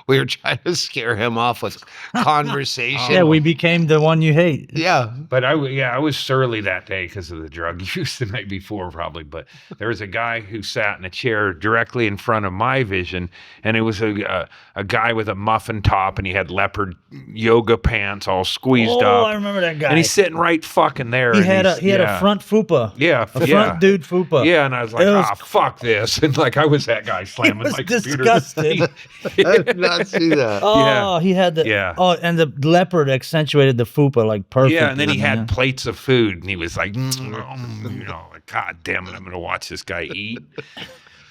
we were trying to scare him off with conversation. Yeah, we became the one you hate. Yeah. But I was surly that day because of the drug use the night before, probably. But there was a guy who sat in a chair directly in front of my vision, and it was a guy with a muffin top, and he had leopard yoga pants all squeezed up. Oh, I remember that guy. And he's sitting right fucking there. He had a front fuupa. Yeah, a front dude fupa. Yeah, and I was like, fuck this. And like, I was that guy slamming my computer. Disgusted. I did not see that. Oh, he had the. Yeah. Oh, and the leopard accentuated the fupa like perfect. Yeah, and then he had plates of food, and he was like, like, God damn it, I'm gonna watch this guy eat.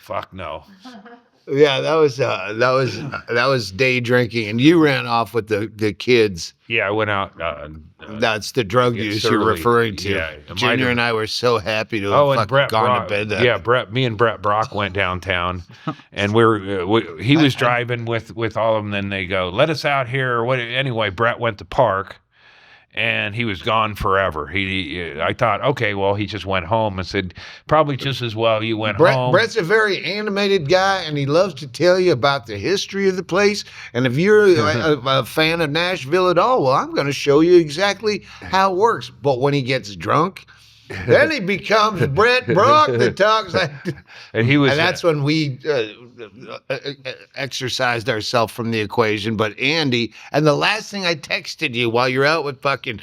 Fuck no. Yeah, that was day drinking, and you ran off with the kids. Yeah, I went out. That's the drug use you're referring to. Yeah, Junior and I were so happy to have gone to bed. Me and Brett Brock went downtown, and he was driving with all of them. Then they go, "Let us out here." Anyway, Brett went to park. And he was gone forever. I thought, okay, well, he just went home and said, probably just as well you went home. Brett's a very animated guy, and he loves to tell you about the history of the place. And if you're a fan of Nashville at all, well, I'm going to show you exactly how it works. But when he gets drunk, then he becomes Brett Brock that talks like. And that's when we exercised ourselves from the equation. But Andy, and the last thing I texted you while you're out with fucking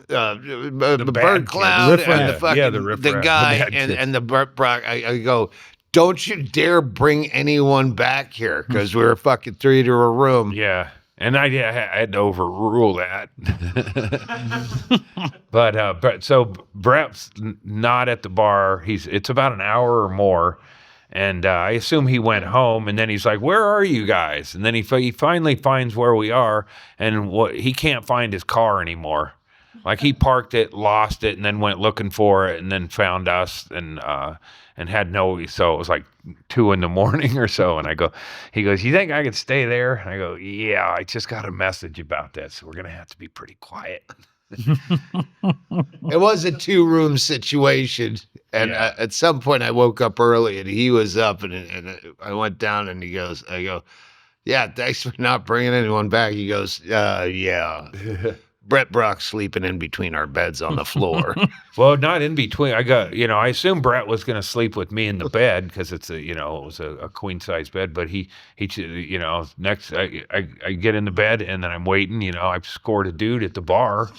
the bird cloud and the fucking the guy and the Brett Brock, I go, don't you dare bring anyone back here because we're fucking 3 to a room. Yeah. And I had to overrule that. But so Brett's not at the bar. It's about an hour or more. And I assume he went home, and then he's like, "Where are you guys?" And then he finally finds where we are, and he can't find his car anymore. Like he parked it, lost it, and then went looking for it, and then found us, and had so it was like 2 a.m. or so. And he goes, "You think I could stay there?" And I go, "Yeah, I just got a message about that, so we're gonna have to be pretty quiet." It was a 2-room situation, and at some point I woke up early, and he was up, and I went down, and I go, "Yeah, thanks for not bringing anyone back." He goes, "Yeah." Brett Brock sleeping in between our beds on the floor. Well, not in between. I assume Brett was going to sleep with me in the bed because it was a queen size bed. But he next I get in the bed and then I'm waiting. I've scored a dude at the bar,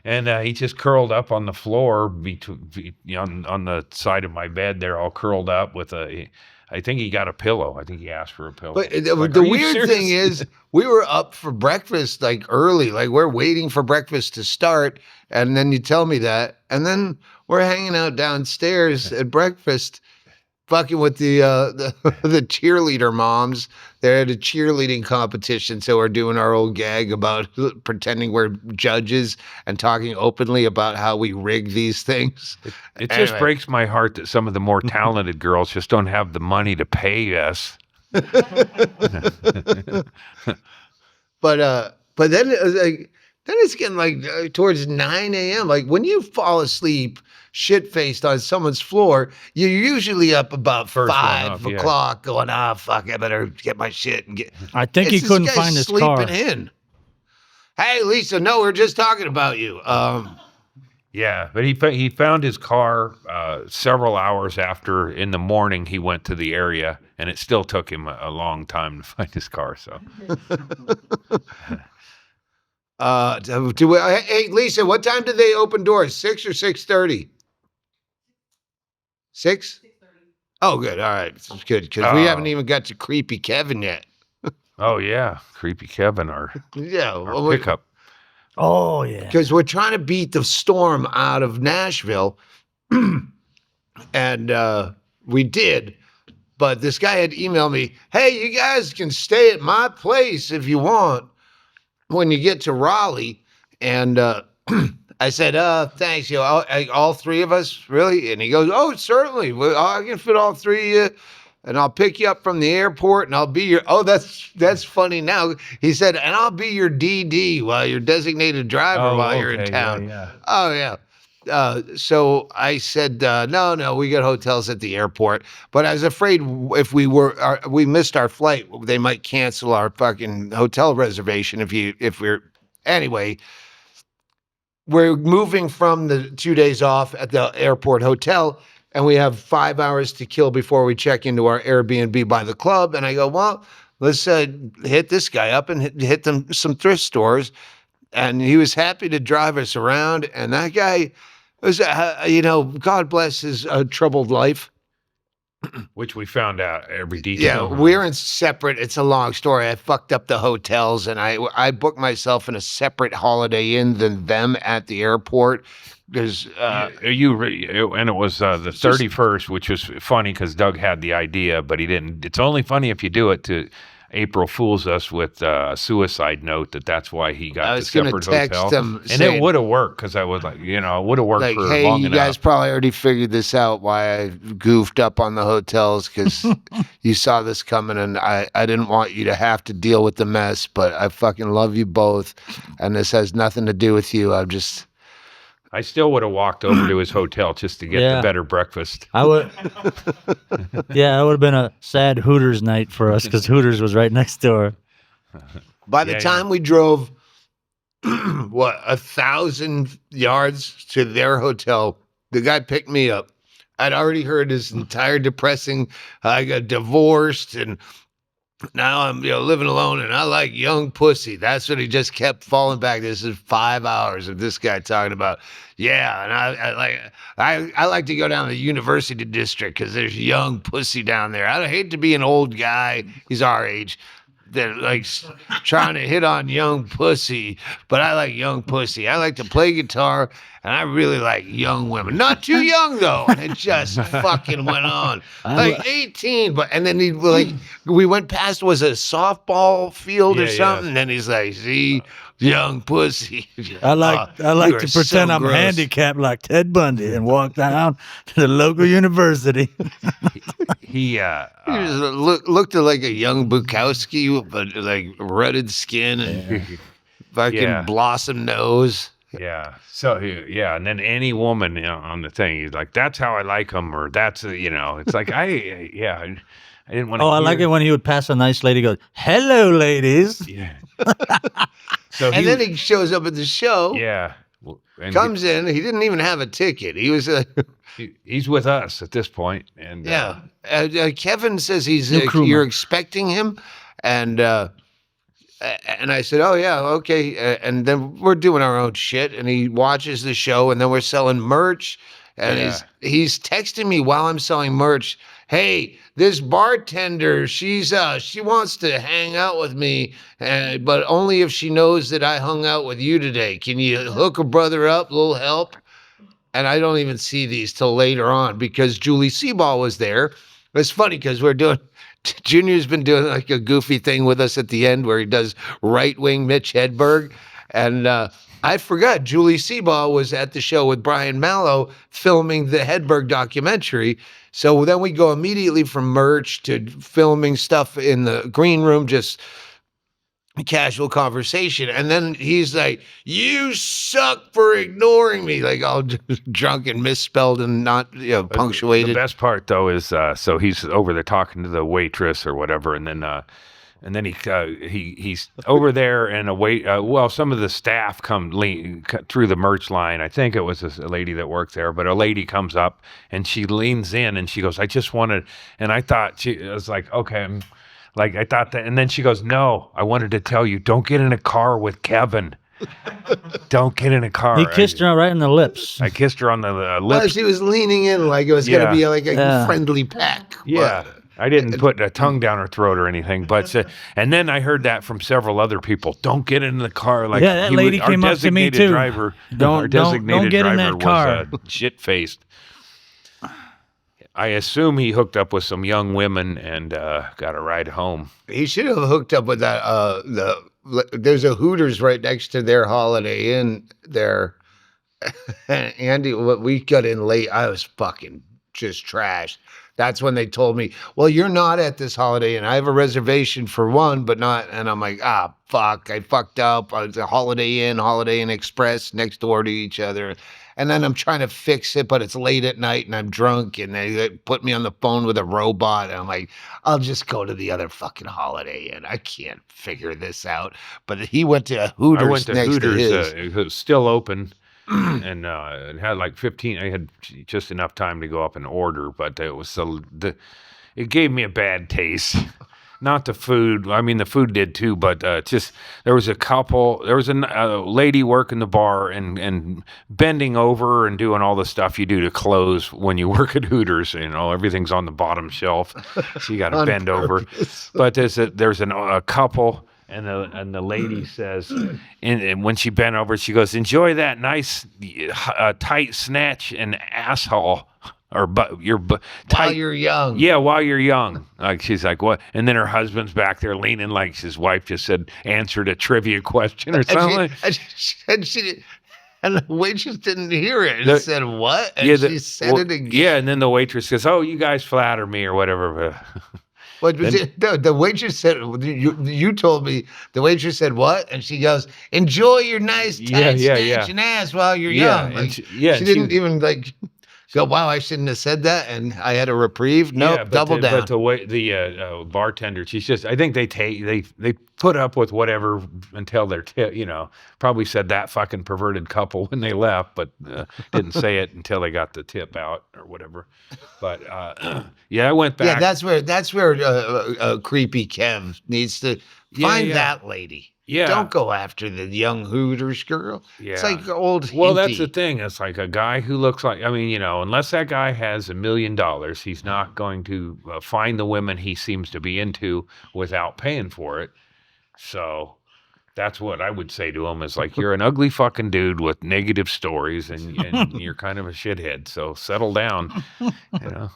and he just curled up on the floor on the side of my bed there, all curled up with I think he got a pillow. I think he asked for a pillow. But the weird thing is, we were up for breakfast like early, like we're waiting for breakfast to start, and then you tell me that, and then we're hanging out downstairs at breakfast, fucking with the cheerleader moms. They had a cheerleading competition, so we're doing our old gag about pretending we're judges and talking openly about how we rig these things. It just breaks my heart that some of the more talented girls just don't have the money to pay us. But then it was like Then it's getting like towards 9 a.m. Like when you fall asleep shit-faced on someone's floor, you're usually up about First one 5 up, yeah. o'clock going, fuck, I better get my shit and get. I think he It's this couldn't guy find his sleeping car. in. Hey, Lisa, no, we're just talking about you. Yeah, but he found his car several hours after in the morning he went to the area, and it still took him a long time to find his car. So, Hey, Lisa, what time do they open doors? 6 or 6:30? 6? Oh, good. All right. That's good because we haven't even got to Creepy Kevin yet. oh yeah, creepy Kevin, our Yeah. pickup. Oh yeah. Because we're trying to beat the storm out of Nashville. And we did. But this guy had emailed me, hey, you guys can stay at my place if you want when you get to Raleigh. And I said, thanks. You know, all three of us, really? And he goes, oh, certainly. Well, I can fit all three of you. And I'll pick you up from the airport, and I'll be your. Oh, that's funny. Now he said, and I'll be your DD while you're designated driver while you're in town. Yeah. Oh yeah. So I said, no, we got hotels at the airport. But I was afraid if we missed our flight, they might cancel our fucking hotel reservation. Anyway. We're moving from the 2 days off at the airport hotel, and we have 5 hours to kill before we check into our Airbnb by the club. And I go, well, let's hit this guy up and hit them some thrift stores. And he was happy to drive us around. And that guy was, God bless his troubled life. Which we found out every detail. Yeah, we're in separate. It's a long story. I fucked up the hotels, and I booked myself in a separate Holiday Inn than them at the airport. Because and it was the 31st, which was funny because Doug had the idea, but he didn't. It's only funny if you do it to April fools us with a suicide note that's why he got the separate hotel. And it would have worked because I was like, it would have worked like, for hey, long you enough. guys probably already figured this out why I goofed up on the hotels because you saw this coming, and I didn't want you to have to deal with the mess, but I fucking love you both, and this has nothing to do with you. I still would have walked over to his hotel just to get the better breakfast. I would. Yeah, it would have been a sad Hooters night for us because Hooters was right next door. By the time we drove, 1,000 yards to their hotel, the guy picked me up. I'd already heard his entire depressing, I got divorced and now I'm living alone and I like young pussy. That's what he just kept falling back. This is 5 hours of this guy talking about. Yeah, and I like to go down to the University District because there's young pussy down there. I hate to be an old guy. He's our age. That likes trying to hit on young pussy, but I like young pussy. I like to play guitar, and I really like young women. Not too young though. And it just fucking went on like 18. And then we went past was a softball field or something. And then he's like, "See, young pussy." I like to pretend I'm handicapped like Ted Bundy and walk down to the local university. He looked like a young Bukowski, but like rutted skin and fucking blossom nose. Yeah. So and then any woman on the thing, he's like, "That's how I like them," or "That's It's like I didn't want to. Oh, I like it when he would pass a nice lady. Goes, "Hello, ladies." Yeah. Then he shows up at the show. Yeah. Comes in. He didn't even have a ticket. He was he's with us at this point, and Kevin says you're expecting him, and I said, oh yeah, okay, and then we're doing our own shit, and he watches the show, and then we're selling merch, and he's texting me while I'm selling merch. Hey, this bartender, she wants to hang out with me, but only if she knows that I hung out with you today. Can you hook a brother up, a little help? And I don't even see these till later on because Julie Seaball was there. It's funny because Junior's been doing like a goofy thing with us at the end where he does right-wing Mitch Hedberg. And I forgot Julie Seaball was at the show with Brian Mallow filming the Hedberg documentary. So then we go immediately from merch to filming stuff in the green room, just casual conversation, and then he's like, "You suck for ignoring me," like all drunk and misspelled and not punctuated. The best part though is so he's over there talking to the waitress or whatever, and then he's over there, and some of the staff come through the merch line. I think it was a lady that worked there, but a lady comes up and she leans in and she goes, "I just wanted," and I thought I was like, okay. Like, I thought that, and then she goes, "No, I wanted to tell you, don't get in a car with Kevin. Don't get in a car." He kissed her right in the lips. I kissed her on the lips. Well, she was leaning in like it was going to be like a friendly peck. Yeah. I didn't put a tongue down her throat or anything, but and then I heard that from several other people. Don't get in the car. Like, that lady came up to me too. Don't get in that car. Was shit-faced. I assume he hooked up with some young women and got a ride home. He should have hooked up with that. There's a Hooters right next to their Holiday Inn there. Andy, we got in late. I was fucking just trashed. That's when they told me, "Well, you're not at this Holiday Inn. I have a reservation for one, but not." And I'm like, fuck, I fucked up. It's a Holiday Inn Express next door to each other. And then I'm trying to fix it, but it's late at night and I'm drunk, and they put me on the phone with a robot. And I'm like, I'll just go to the other fucking Holiday Inn. I can't figure this out. But he went to Hooters. I went to next Hooters. To his. It was still open. And it had like 15. I had just enough time to go up and order, but it was it gave me a bad taste. Not the food. I mean, the food did too, but just there was a couple. There was a lady working the bar and bending over and doing all the stuff you do to close when you work at Hooters. You know, everything's on the bottom shelf, so you got to bend over. But there's a couple. And the lady says, and when she bent over, she goes, "Enjoy that nice tight snatch and asshole." While you're young. Yeah, while you're young. Like, she's like, "What?" And then her husband's back there leaning like his wife just answered a trivia question or something. And the waitress didn't hear it and said, "What?" And she said it again. Yeah, and then the waitress goes, "Oh, you guys flatter me," or whatever. The waitress said, you told me, the waitress said what? And she goes, "Enjoy your nice tight snatch and ass while you're young." Like, she didn't even like go, "Wow, I shouldn't have said that," and I had a reprieve. Nope, double down. But the bartender, she's just, I think they put up with whatever until they're, probably said that fucking perverted couple when they left, but didn't say it until they got the tip out or whatever. But I went back. Yeah, that's where creepy Kev needs to find that lady. Yeah. Don't go after the young Hooters girl. Yeah. It's like old Well, hinty. That's the thing. It's like a guy who looks like, unless that guy has $1 million, he's not going to find the women he seems to be into without paying for it. So that's what I would say to him is like, you're an ugly fucking dude with negative stories and you're kind of a shithead. So settle down, All right.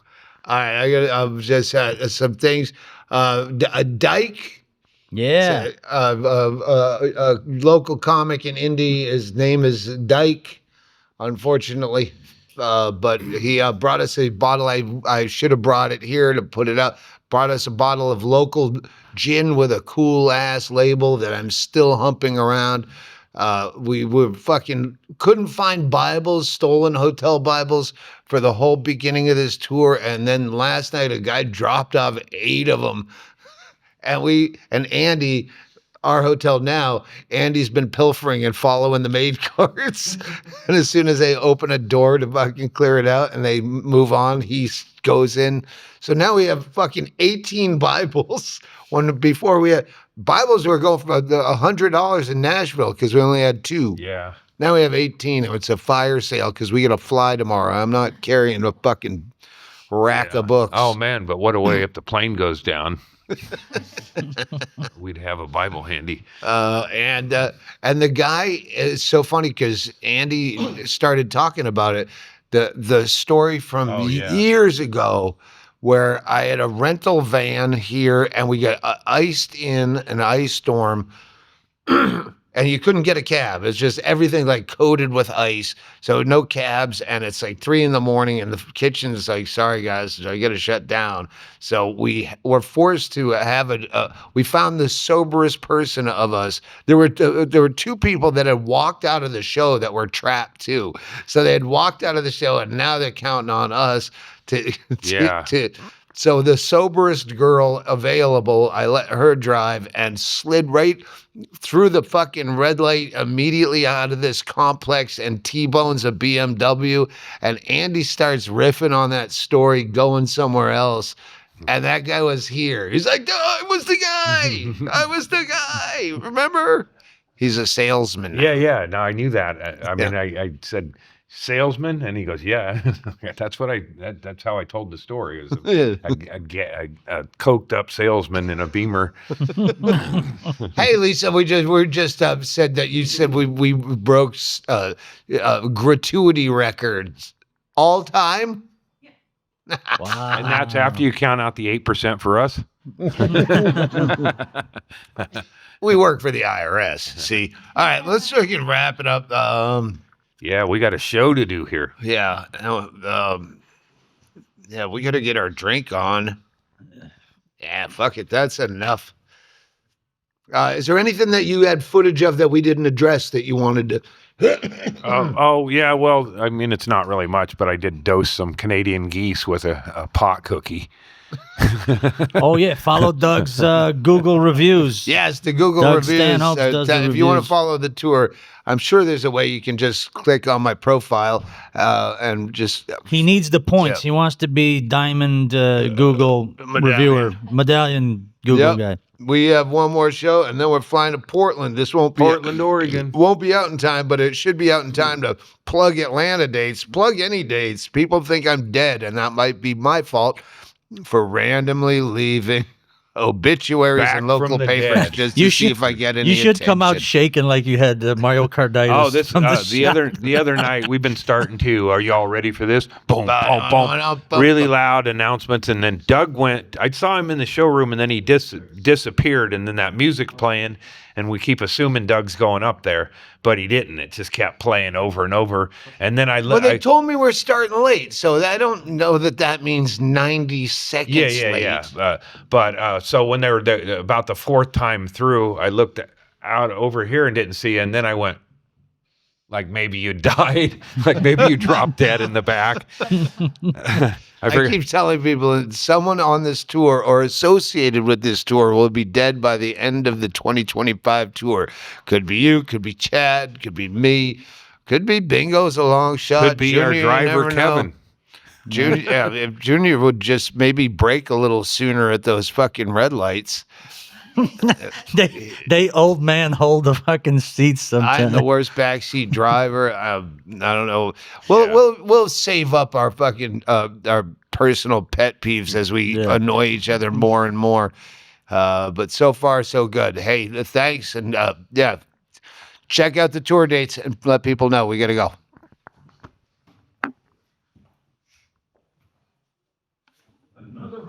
I got just some things. A Dyke. Yeah. A local comic in Indy. His name is Dyke, unfortunately. But he brought us a bottle. I should have brought it here to put it up. Brought us a bottle of local gin with a cool ass label that I'm still humping around. We were couldn't find Bibles, stolen hotel Bibles for the whole beginning of this tour. And then last night, a guy dropped off 8 of them. And Andy, our hotel now, Andy's been pilfering and following the maid carts. And as soon as they open a door to fucking clear it out and they move on, he goes in. So now we have fucking 18 Bibles. When before we had Bibles were going for $100 in Nashville because we only had 2. Yeah. Now we have 18. It's a fire sale because we got to fly tomorrow. I'm not carrying a fucking rack of books. Oh man, but what a way if the plane goes down. We'd have a Bible handy. And the guy is so funny because Andy started talking about it. The story from years ago where I had a rental van here and we got iced in an ice storm. and you couldn't get a cab. It's just everything like coated with ice. So no cabs, and it's like 3 a.m. and the kitchen is like, sorry guys, I got to shut down. So we were forced to have we found the soberest person of us. There were 2 people that had walked out of the show that were trapped too. So they had walked out of the show, and now they're counting on us to so the soberest girl available, I let her drive and slid right through the fucking red light immediately out of this complex and T-bones a BMW. And Andy starts riffing on that story, going somewhere else. And that guy was here. He's like, "No, I was the guy. I was the guy. Remember?" He's a salesman. Yeah. No, I knew that. I mean, I said, salesman, and he goes, yeah. That's how I told the story. It was a coked up salesman in a Beamer. Hey Lisa, we just said that you said we broke gratuity records all time. Wow. And that's after you count out the 8% for us. We work for the IRS. See, all right, let's freaking wrap it up. Yeah, we got a show to do here. Yeah, we got to get our drink on. Yeah, fuck it, that's enough. Is there anything that you had footage of that we didn't address that you wanted to? Yeah, well, I mean, it's not really much, but I did dose some Canadian geese with a pot cookie. Oh yeah, follow Doug's Google reviews. Yes, the Google Doug reviews. Stanhope does the if you want to reviews. follow the tour, I'm sure there's a way you can just click on my profile and just. He needs the points. Yeah. He wants to be diamond Google reviewer, medallion Google guy. We have one more show, and then we're flying to Portland. This won't be Portland, Oregon. Won't be out in time, but it should be out in time to plug Atlanta dates. Plug any dates. People think I'm dead, and that might be my fault for randomly leaving obituaries Back in local from the papers dead. just to see if I get any You should come out attention. shaking like you had myocarditis. Oh, this from the shot. other night we've been starting to. Are you all ready for this? Boom, boom, boom. boom. Really loud announcements, and then Doug went. I saw him in the showroom, and then he disappeared, and then that music's playing, and we keep assuming Doug's going up there, but he didn't. It just kept playing over and over, and then Well, they told me we're starting late, so I don't know that means 90 seconds late. But so when they were about the 4th time through, I looked out over here and didn't see, and then I went, like maybe you died, like maybe you dropped dead in the back. I keep telling people that someone on this tour or associated with this tour will be dead by the end of the 2025 tour. Could be you, could be Chad, could be me, could be Bingo's a long shot. Could be Junior, our you driver, never know. Kevin. Junior, if Junior would just maybe brake a little sooner at those fucking red lights. They old man hold the fucking seats sometimes. I'm the worst backseat driver. I don't know. We'll save up our fucking our personal pet peeves as we annoy each other more and more. But so far so good. Hey, thanks, and check out the tour dates and let people know we gotta go.